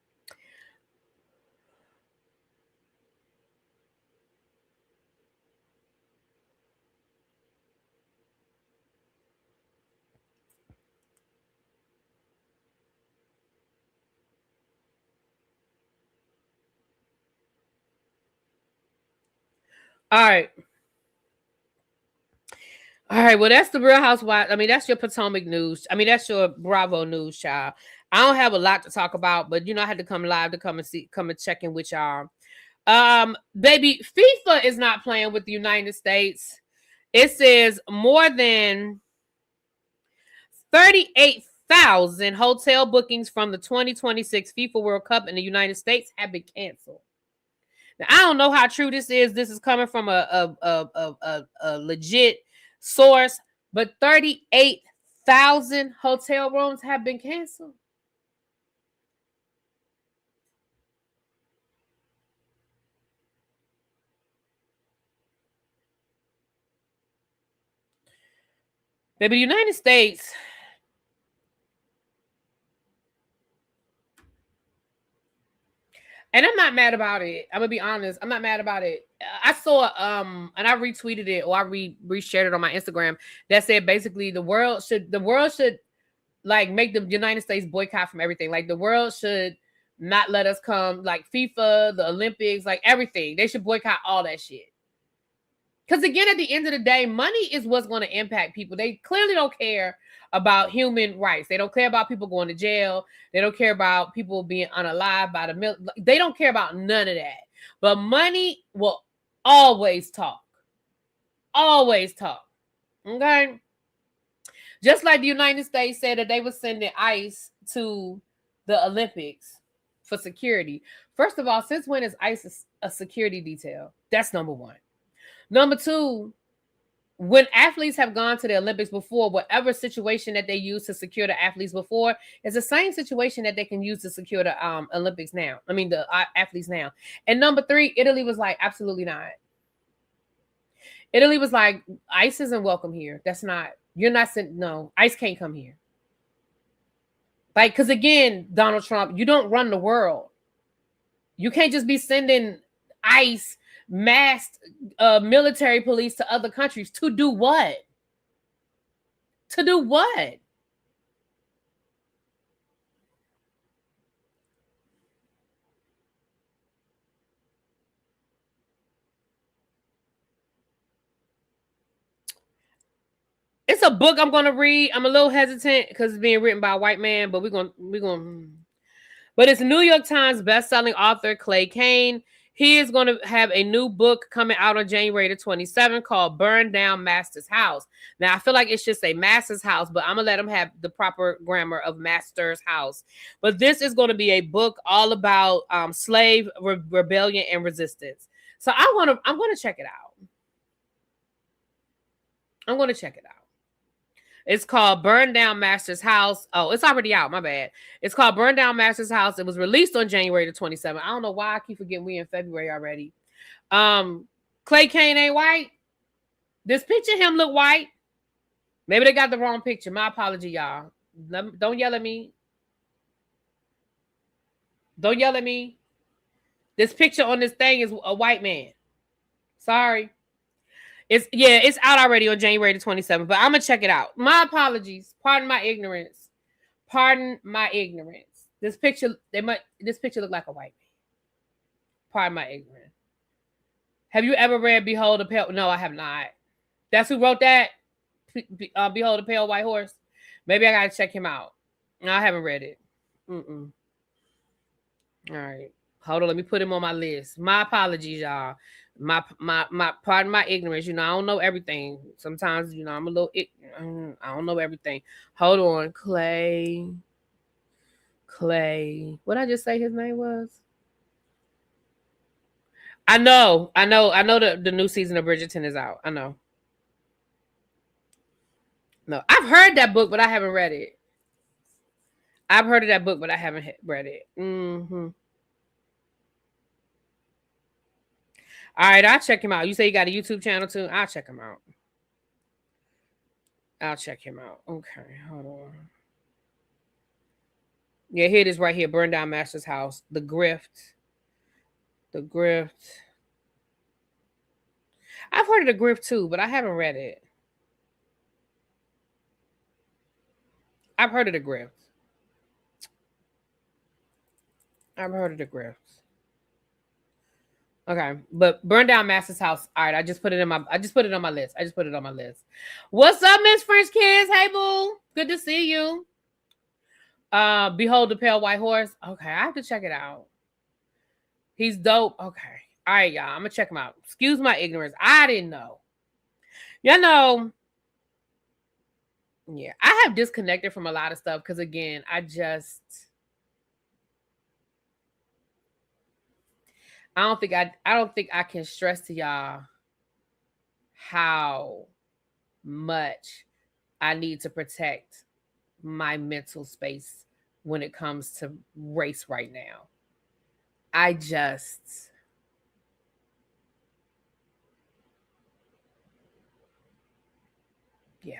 All right. All right. Well, that's the Real Housewives. I mean, that's your Potomac news. I mean, that's your Bravo news, child. I don't have a lot to talk about, but I had to come live to come and check in with y'all. Baby, FIFA is not playing with the United States. It says more than 38,000 hotel bookings from the 2026 FIFA World Cup in the United States have been canceled. Now, I don't know how true this is. This is coming from a legit source, but 38,000 hotel rooms have been canceled. Baby, the United States. And I'm not mad about it. I'm gonna be honest. I'm not mad about it. I saw and I retweeted it or I reshared it on my Instagram that said basically the world should like make the United States boycott from everything. Like the world should not let us come, like FIFA, the Olympics, like everything. They should boycott all that shit. Because again, at the end of the day, money is what's going to impact people. They clearly don't care about human rights. They don't care about people going to jail. They don't care about people being unalive by the mill. They don't care about none of that. But money will always talk. Always talk. Okay? Just like the United States said that they were sending ICE to the Olympics for security. First of all, since when is ICE a security detail? That's number one. Number two, when athletes have gone to the Olympics before, whatever situation that they use to secure the athletes before is the same situation that they can use to secure the Olympics now. I mean, the athletes now. And number three, Italy was like, absolutely not. Italy was like, ICE isn't welcome here. That's not, you're not sent, no, ICE can't come here. Like, because again, Donald Trump, you don't run the world. You can't just be sending ICE masked military police to other countries to do what? To do what? It's a book I'm gonna read. I'm a little hesitant because it's being written by a white man, but we're gonna. But it's New York Times bestselling author Clay Kane. He is going to have a new book coming out on January the 27th called Burn Down Master's House. Now, I feel like it should say Master's House, but I'm going to let him have the proper grammar of Master's House. But this is going to be a book all about slave rebellion and resistance. So I'm going to check it out. I'm going to check it out. It's called Burn Down Master's House. Oh, it's already out. My bad. It's called Burn Down Master's House. It was released on January the 27th. I don't know why I keep forgetting we in February already. Clay Kane ain't white. This picture him look white. Maybe they got the wrong picture. My apology, y'all. Don't yell at me. Don't yell at me. This picture on this thing is a white man. Sorry. It's out already on January the 27th, but I'm gonna check it out. My apologies. Pardon my ignorance. Pardon my ignorance. This picture look like a white man. Pardon my ignorance. Have you ever read Behold a Pale? No, I have not. That's who wrote that? Behold a Pale White Horse? Maybe I gotta check him out. No, I haven't read it. All right. Hold on, let me put him on my list. My apologies, y'all. My pardon my ignorance. I don't know everything. Sometimes, I'm a little I don't know everything. Hold on, Clay. What I just say his name was? I know the new season of Bridgerton is out. I know. No, I've heard that book, but I haven't read it. I've heard of that book, but I haven't read it. All right, I'll check him out. You say you got a YouTube channel too? I'll check him out. Okay, hold on. Yeah, here it is right here. Burn Down Master's House. The Grift. I've heard of The Grift too, but I haven't read it. I've heard of The Grift. Okay, but burn down Master's house. All right, I just put it on my list. What's up, Miss French Kids? Hey, boo. Good to see you. Behold the Pale White Horse. Okay, I have to check it out. He's dope. Okay. All right, y'all. I'm gonna check him out. Excuse my ignorance. I didn't know. Y'all know. Yeah, I have disconnected from a lot of stuff because again, I don't think I can stress to y'all how much I need to protect my mental space when it comes to race right now. Yeah.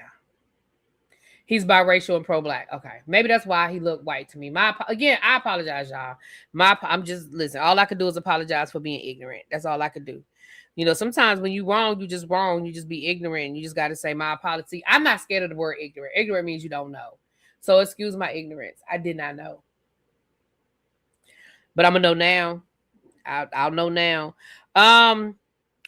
He's biracial and pro-black. Okay, maybe that's why he looked white to me. I apologize, y'all. I'm just listen. All I could do is apologize for being ignorant. That's all I could do. You know, sometimes when you wrong, you just wrong. You just be ignorant. You just got to say my apology. I'm not scared of the word ignorant. Ignorant means you don't know. So excuse my ignorance. I did not know, but I'm gonna know now. I'll know now.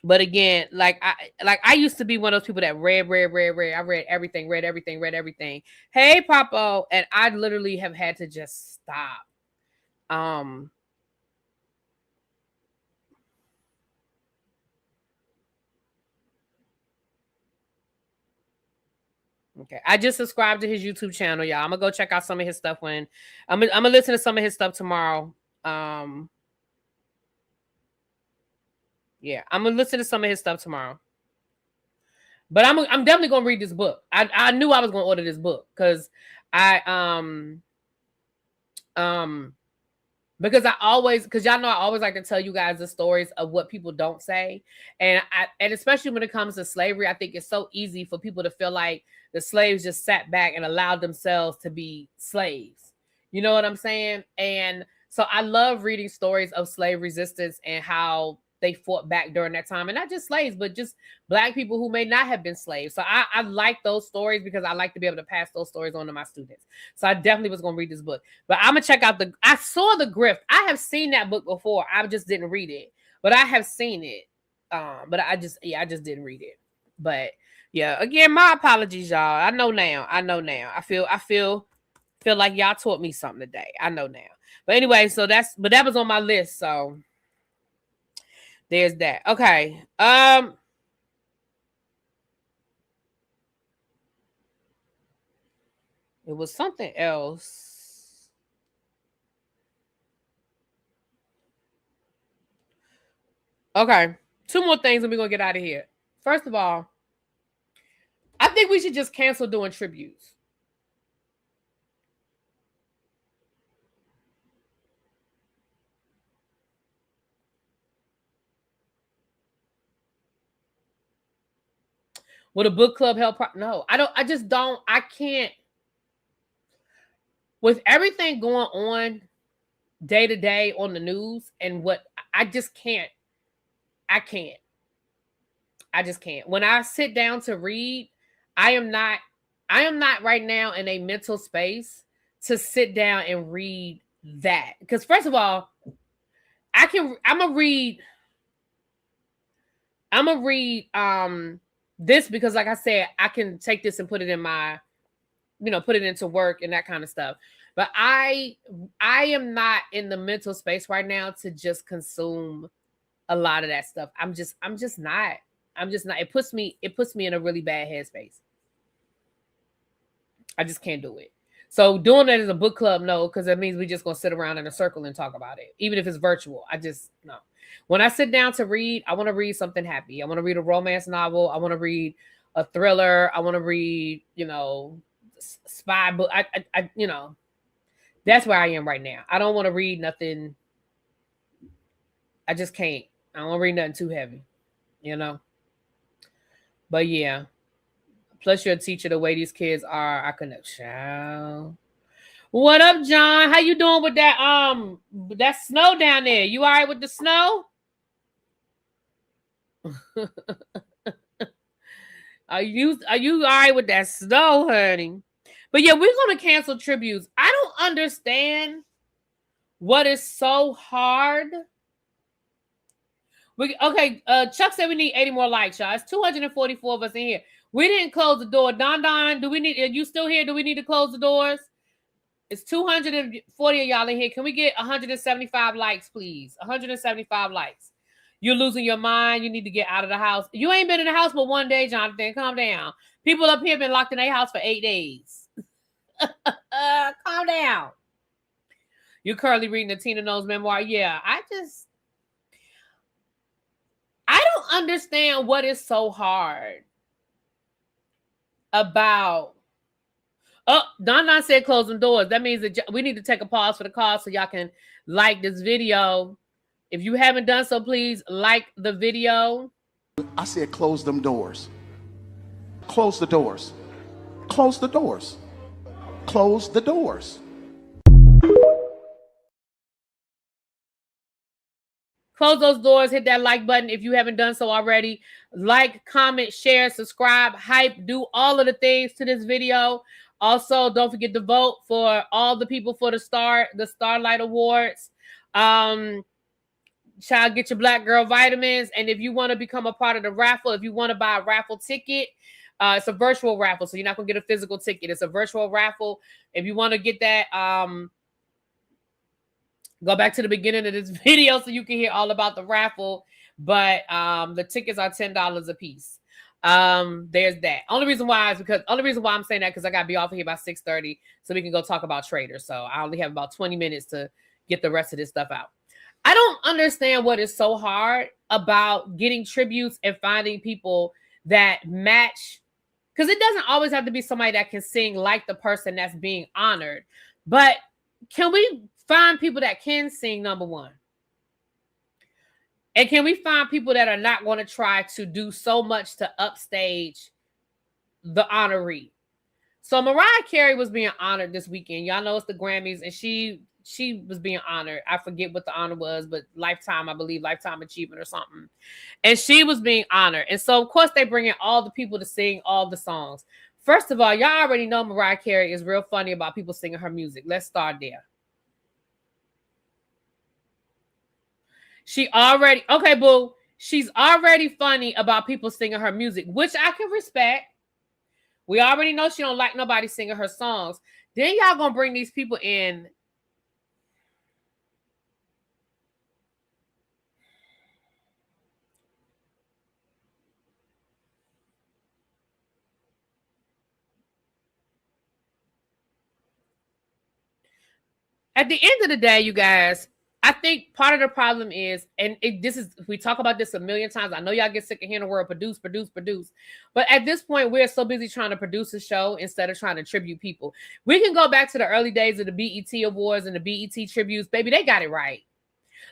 But again, I used to be one of those people that read. I read everything. Hey, Papo, and I literally have had to just stop. Okay, I just subscribed to his YouTube channel, y'all. I'm gonna go check out some of his stuff when I'm gonna listen to some of his stuff tomorrow. Yeah, I'm gonna listen to some of his stuff tomorrow. But I'm definitely gonna read this book. I knew I was gonna order this book because because y'all know I always like to tell you guys the stories of what people don't say, and especially when it comes to slavery, I think it's so easy for people to feel like the slaves just sat back and allowed themselves to be slaves. You know what I'm saying? And so I love reading stories of slave resistance and how they fought back during that time, and not just slaves, but just Black people who may not have been slaves. So I like those stories because I like to be able to pass those stories on to my students. So I definitely was going to read this book, but I'm going to check out I saw The Grift. I have seen that book before. I just didn't read it, but I have seen it. But I just didn't read it. But yeah, again, my apologies, y'all. I know now. I feel like y'all taught me something today. I know now. But anyway, so that was on my list. So there's that. Okay. It was something else. Okay. Two more things and we're gonna get out of here. First of all, I think we should just cancel doing tributes. Would a book club help? No, I can't. With everything going on day to day on the news and what I just can't. I just can't. When I sit down to read, I am not right now in a mental space to sit down and read that. Because first of all, I'm gonna read this because like I said, I can take this and put it in my, put it into work and that kind of stuff. But I am not in the mental space right now to just consume a lot of that stuff. I'm just not. It puts me in a really bad headspace. I just can't do it. So doing that as a book club, no, because that means we just gonna sit around in a circle and talk about it, even if it's virtual. I just no. When I sit down to read, I want to read something happy. I want to read a romance novel. I want to read a thriller. I want to read, spy book. That's where I am right now. I don't want to read nothing. I just can't. I don't want to read nothing too heavy, But yeah. Plus, you're a teacher. The way these kids are, I couldn't. Child. What up, John? How you doing with that snow down there? You all right with the snow? Are you all right with that snow, honey? But yeah, we're gonna cancel tributes. I don't understand what is so hard Chuck said we need 80 more likes, y'all. It's 244 of us in here. We didn't close the door. Don, do we need? Are you still here? Do we need to close the doors? It's 240 of y'all in here. Can we get 175 likes, please? 175 likes. You're losing your mind. You need to get out of the house. You ain't been in the house but one day, Jonathan. Calm down. People up here been locked in their house for 8 days. Calm down. You're currently reading the Tina Knowles memoir. Yeah, I don't understand what is so hard about. Oh, Don said close them doors. That means that we need to take a pause for the call so y'all can like this video. If you haven't done so, please like the video. I said close them doors. Close the doors. Close the doors. Close the doors. Close those doors. Hit that like button if you haven't done so already. Like, comment, share, subscribe, hype, do all of the things to this video. Also, don't forget to vote for all the people for the Starlight Awards. Child, get your Black Girl vitamins. And if you want to become a part of the raffle, if you want to buy a raffle ticket, it's a virtual raffle. So you're not going to get a physical ticket. It's a virtual raffle. If you want to get that, go back to the beginning of this video so you can hear all about the raffle. But the tickets are $10 a piece. There's that. Only reason why I'm saying that because I got to be off of here by 6:30 so we can go talk about traders. So I only have about 20 minutes to get the rest of this stuff out. I don't understand what is so hard about getting tributes and finding people that match, because it doesn't always have to be somebody that can sing like the person that's being honored. But can we find people that can sing, number one? And can we find people that are not going to try to do so much to upstage the honoree? So Mariah Carey was being honored this weekend. Y'all know it's the Grammys, and she was being honored. I forget what the honor was, but Lifetime, I believe, Lifetime Achievement or something. And she was being honored. And so, of course, they bring in all the people to sing all the songs. First of all, y'all already know Mariah Carey is real funny about people singing her music. Let's start there. She's already funny about people singing her music, which I can respect. We already know she don't like nobody singing her songs. Then y'all gonna bring these people in. At the end of the day, you guys, I think part of the problem is, and we talk about this a million times. I know y'all get sick of hearing the word produce. But at this point, we're so busy trying to produce a show instead of trying to tribute people. We can go back to the early days of the BET Awards and the BET Tributes. Baby, they got it right.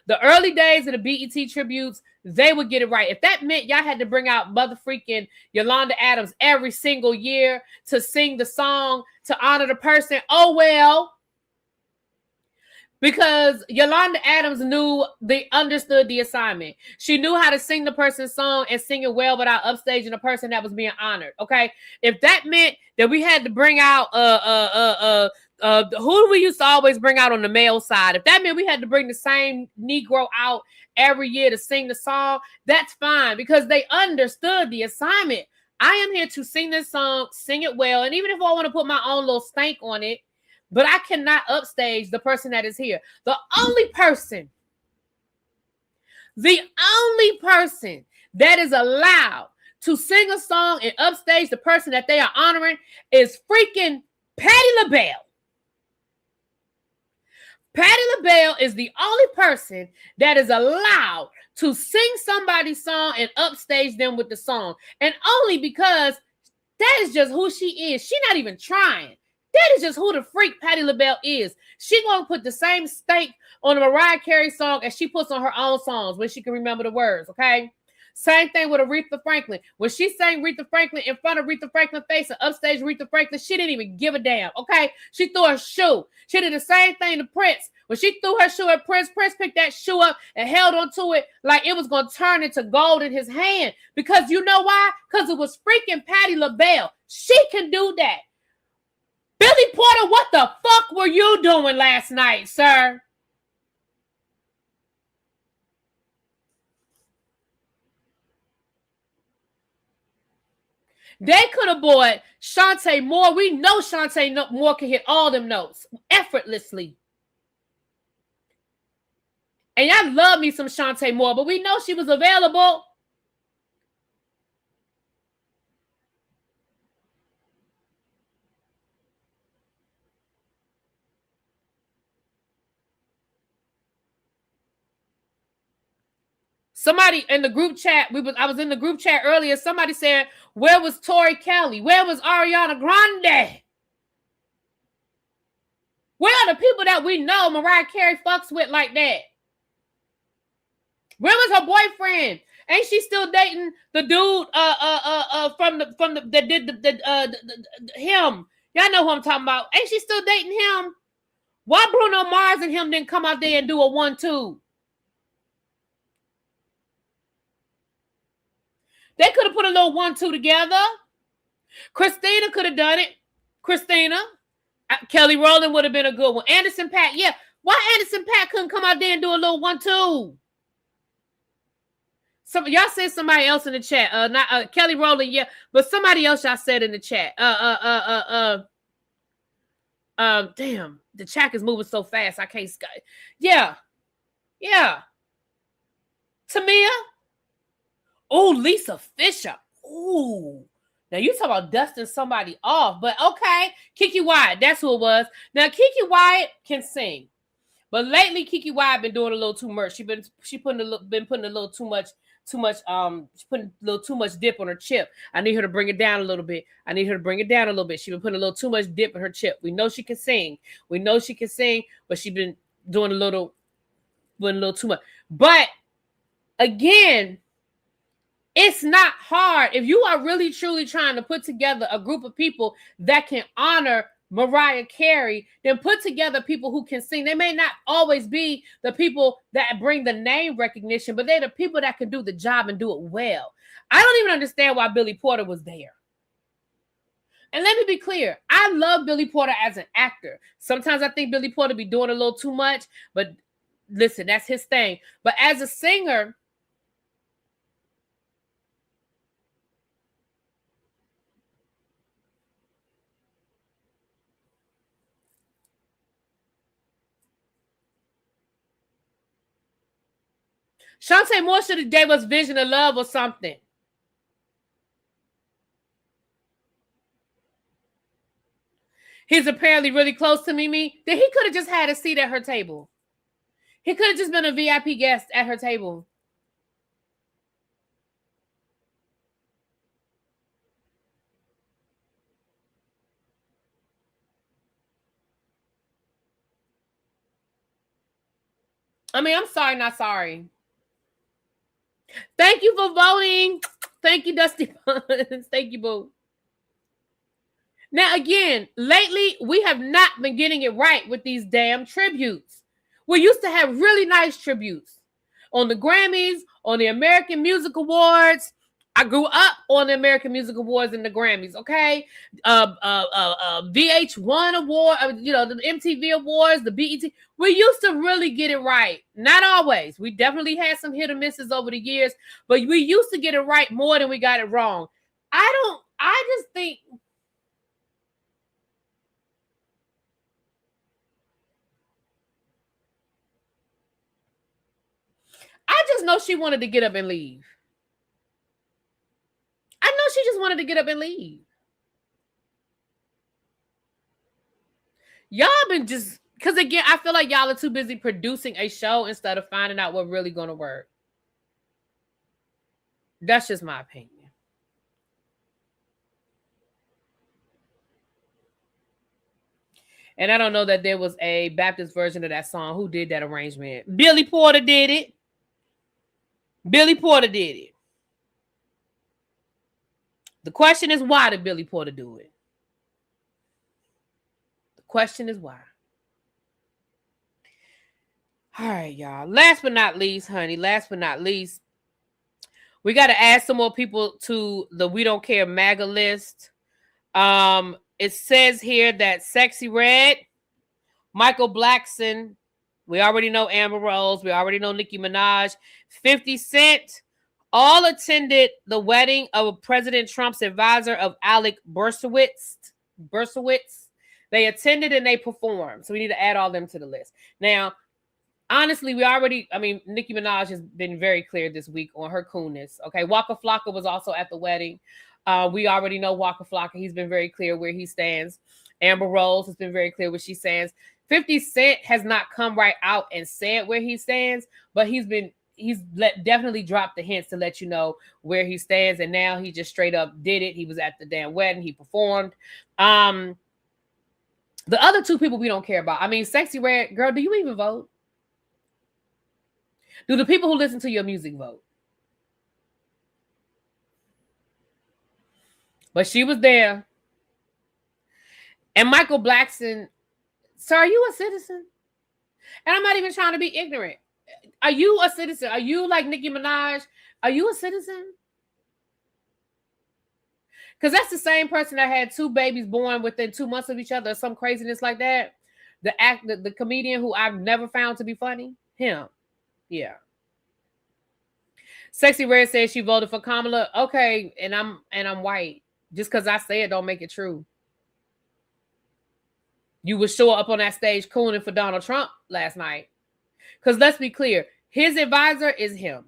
The early days of the BET Tributes, they would get it right. If that meant y'all had to bring out mother freaking Yolanda Adams every single year to sing the song to honor the person, oh well. Because Yolanda Adams understood the assignment. She knew how to sing the person's song and sing it well without upstaging the person that was being honored. Okay, if that meant that we had to bring out who do we used to always bring out on the male side? If that meant we had to bring the same Negro out every year to sing the song, that's fine because they understood the assignment. I am here to sing this song, sing it well, and even if I want to put my own little stank on it. But I cannot upstage the person that is here. The only person that is allowed to sing a song and upstage the person that they are honoring is freaking Patti LaBelle. Patti LaBelle is the only person that is allowed to sing somebody's song and upstage them with the song. And only because that is just who she is. She's not even trying. That is just who the freak Patti LaBelle is. She gonna put the same stake on a Mariah Carey song as she puts on her own songs when she can remember the words, okay? Same thing with Aretha Franklin. When she sang Aretha Franklin in front of Aretha Franklin's face and upstage Aretha Franklin, she didn't even give a damn, okay? She threw her shoe. She did the same thing to Prince. When she threw her shoe at Prince, Prince picked that shoe up and held onto it like it was going to turn into gold in his hand. Because you know why? Because it was freaking Patti LaBelle. She can do that. Billy Porter, what the fuck were you doing last night, sir? They could have bought Shantae Moore. We know Shantae Moore can hit all them notes effortlessly. And I love me some Shantae Moore, but we know she was available. Somebody in the group chat, I was in the group chat earlier. Somebody said, where was Tori Kelly? Where was Ariana Grande? Where are the people that we know Mariah Carey fucks with like that? Where was her boyfriend? Ain't she still dating the dude that did him? Y'all know who I'm talking about. Ain't she still dating him? Why Bruno Mars and him didn't come out there and do a 1-2? They could have put a little 1-2 together. Christina could have done it. Christina. Kelly Rowland would have been a good one. Anderson .Paak, yeah. Why Anderson .Paak couldn't come out there and do a little 1-2? Y'all said somebody else in the chat. Not Kelly Rowland, yeah, but somebody else y'all said in the chat. Damn, the chat is moving so fast. I can't. Yeah. Tamia. Oh, Lisa Fisher. Ooh. Now you talk about dusting somebody off, but okay. Kiki Wyatt, that's who it was. Now Kiki Wyatt can sing, but lately Kiki Wyatt been doing a little too much. She putting a little too much. She putting a little too much dip on her chip. I need her to bring it down a little bit. She been putting a little too much dip in her chip. We know she can sing. But she been doing a little too much. But again, it's not hard. If you are really truly trying to put together a group of people that can honor Mariah Carey, then put together people who can sing. They may not always be the people that bring the name recognition, but they're the people that can do the job and do it well. I don't even understand why Billy Porter was there. And let me be clear. I love Billy Porter as an actor. Sometimes I think Billy Porter be doing a little too much, but listen, that's his thing. But as a singer, Shantae Moore should have gave us Vision of Love or something. He's apparently really close to Mimi. Then he could have just had a seat at her table. He could have just been a VIP guest at her table. I mean, I'm sorry, not sorry. Thank you for voting. Thank you, Dusty Buns. Thank you, boo. Now, again, lately, we have not been getting it right with these damn tributes. We used to have really nice tributes on the Grammys, on the American Music Awards. I grew up on the American Music Awards and the Grammys, okay? VH1 Award, the MTV Awards, the BET. We used to really get it right. Not always. We definitely had some hit or misses over the years, but we used to get it right more than we got it wrong. I just think... I just know she wanted to get up and leave. I know she just wanted to get up and leave. Y'all been just... Because again, I feel like y'all are too busy producing a show instead of finding out what really going to work. That's just my opinion. And I don't know that there was a Baptist version of that song. Who did that arrangement? Billy Porter did it. The question is, why did Billy Porter do it? The question is why. All right, y'all. Last but not least, we got to add some more people to the We Don't Care MAGA list. It says here that Sexy Red, Michael Blackson, we already know Amber Rose, we already know Nicki Minaj, 50 Cent, all attended the wedding of President Trump's advisor of Alec Bershowitz. They attended and they performed. So we need to add all them to the list. Now, honestly, Nicki Minaj has been very clear this week on her coolness. Okay, Waka Flocka was also at the wedding. We already know Waka Flocka. He's been very clear where he stands. Amber Rose has been very clear where she stands. 50 Cent has not come right out and said where he stands, but he's definitely dropped the hints to let you know where he stands. And now he just straight up did it. He was at the damn wedding. He performed. The other two people we don't care about. I mean, Sexy Red, girl, do you even vote? Do the people who listen to your music vote? But she was there. And Michael Blackson, sir, are you a citizen? And I'm not even trying to be ignorant. Are you a citizen? Are you like Nicki Minaj? Are you a citizen? Because that's the same person that had 2 babies born within 2 months of each other, or some craziness like that. The comedian who I've never found to be funny, him. Yeah. Sexy Red says she voted for Kamala. Okay, and I'm white. Just because I say it don't make it true. You would show up on that stage cooning for Donald Trump last night. Because let's be clear, his advisor is him.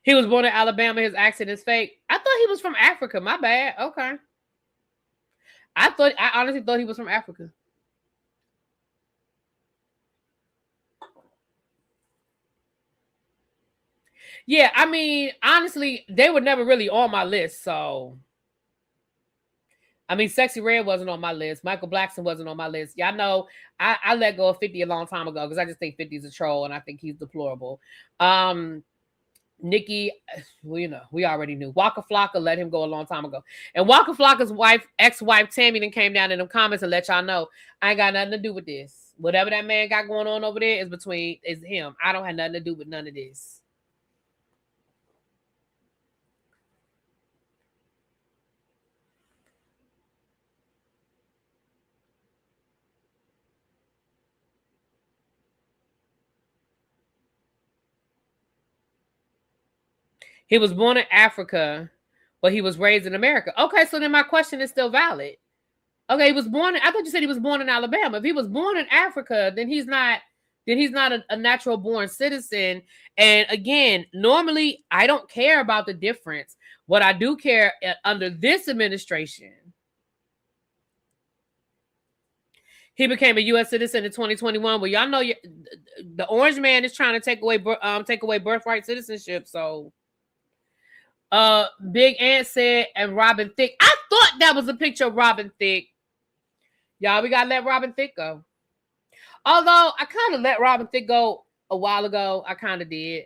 He was born in Alabama. His accent is fake. I thought he was from Africa. My bad. Okay. I honestly thought he was from Africa. Yeah, I mean, honestly, they were never really on my list. So, I mean, Sexy Red wasn't on my list. Michael Blackson wasn't on my list. Y'all know I let go of 50 a long time ago because I just think 50 is a troll and I think he's deplorable. Nikki, well, you know, we already knew. Waka Flocka let him go a long time ago. And Waka Flocka's ex-wife Tammy then came down in them comments and let y'all know I ain't got nothing to do with this. Whatever that man got going on over there is him. I don't have nothing to do with none of this. He was born in Africa, but he was raised in America. Okay, so then my question is still valid. Okay, I thought you said he was born in Alabama. If he was born in Africa, then he's not a natural born citizen. And again, normally I don't care about the difference. What I do care under this administration, he became a U.S. citizen in 2021. Well, y'all know the orange man is trying to take away birthright citizenship. So Big Ant said, and Robin Thicke. I thought that was a picture of Robin Thicke. Y'all, we gotta let Robin Thicke go. Although I kind of let Robin Thicke go a while ago. I kind of did.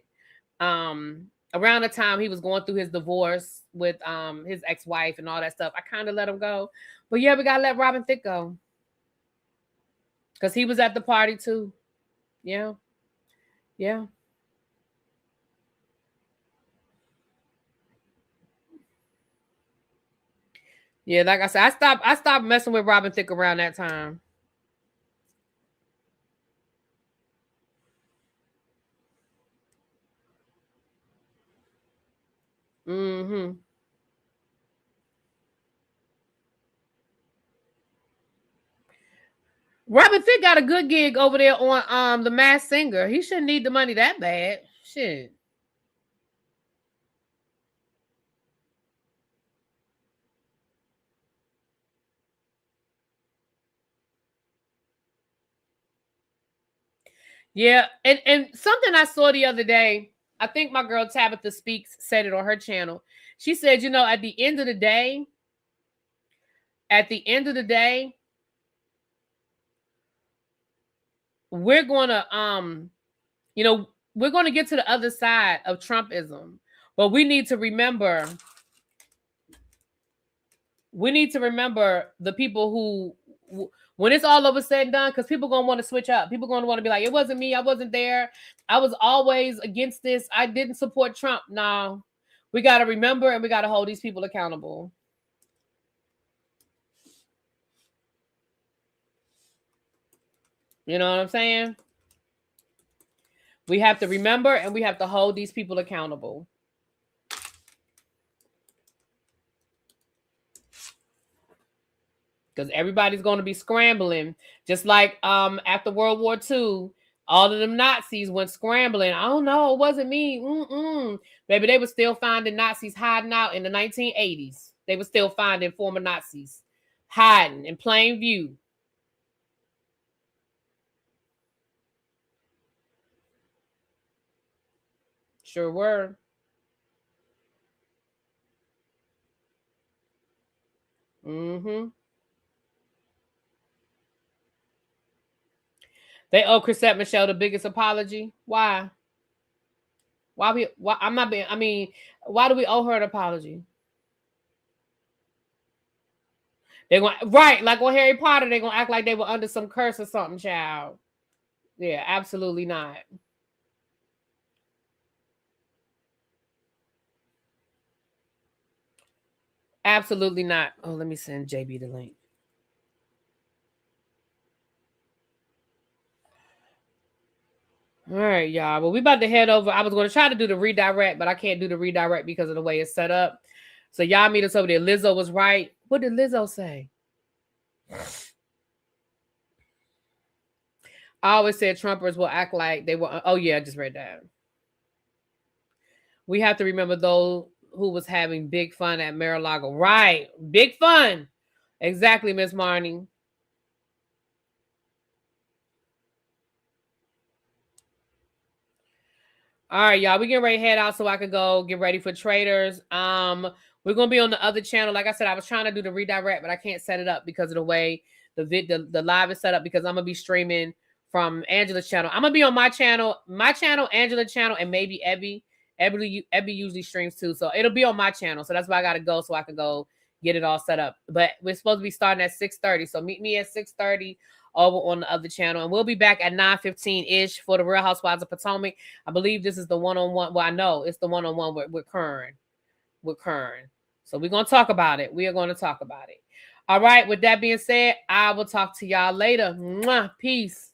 Around the time he was going through his divorce with his ex-wife and all that stuff, I kind of let him go. But yeah, we gotta let Robin Thicke go. Because he was at the party too. Yeah. Yeah. Yeah, like I said, I stopped messing with Robin Thicke around that time. Mm-hmm. Robin Thicke got a good gig over there on The Masked Singer. He shouldn't need the money that bad. Shit. Yeah, and something I saw the other day, I think my girl Tabitha Speaks said it on her channel. She said, you know, at the end of the day, we're gonna we're gonna get to the other side of Trumpism, but we need to remember the people who, when it's all over said and done, because people gonna want to switch up. People gonna want to be like, it wasn't me, I wasn't there, I was always against this, I didn't support Trump. No, We got to remember and we got to hold these people accountable. You know what I'm saying? We have to remember and we have to hold these people accountable. Because everybody's going to be scrambling. Just like after World War II, all of them Nazis went scrambling. I don't know. It wasn't me. Baby, they were still finding Nazis hiding out in the 1980s. They were still finding former Nazis hiding in plain view. Sure were. They owe Chrisette Michele the biggest apology. Why? Why I'm not being, I mean, why do we owe her an apology? They're going right, like on Harry Potter, they're gonna act like they were under some curse or something, child. Yeah, absolutely not. Absolutely not. Oh, let me send JB the link. All right, y'all. Well, we about to head over. I was going to try to do the redirect, but I can't do the redirect because of the way it's set up. So y'all meet us over there. Lizzo was right. What did Lizzo say? I always said Trumpers will act like they were. Oh, yeah, I just read that. We have to remember those who was having big fun at Mar-a-Lago. Right. Big fun. Exactly, Miss Marnie. All right, y'all. We getting ready to head out so I can go get ready for traders. We're gonna be on the other channel. Like I said, I was trying to do the redirect, but I can't set it up because of the way the live is set up. Because I'm gonna be streaming from Angela's channel. I'm gonna be on my channel, Angela's channel, and maybe Ebby. Ebby usually streams too, so it'll be on my channel. So that's why I gotta go so I can go get it all set up. But we're supposed to be starting at 6:30, so meet me at 6:30 over on the other channel, and we'll be back at 9:15 ish for the Real Housewives of Potomac. I believe this is the one-on-one. Well, I know it's the one-on-one with Kern. So we're gonna talk about it. We are going to talk about it. All right. With that being said, I will talk to y'all later. Mwah, peace.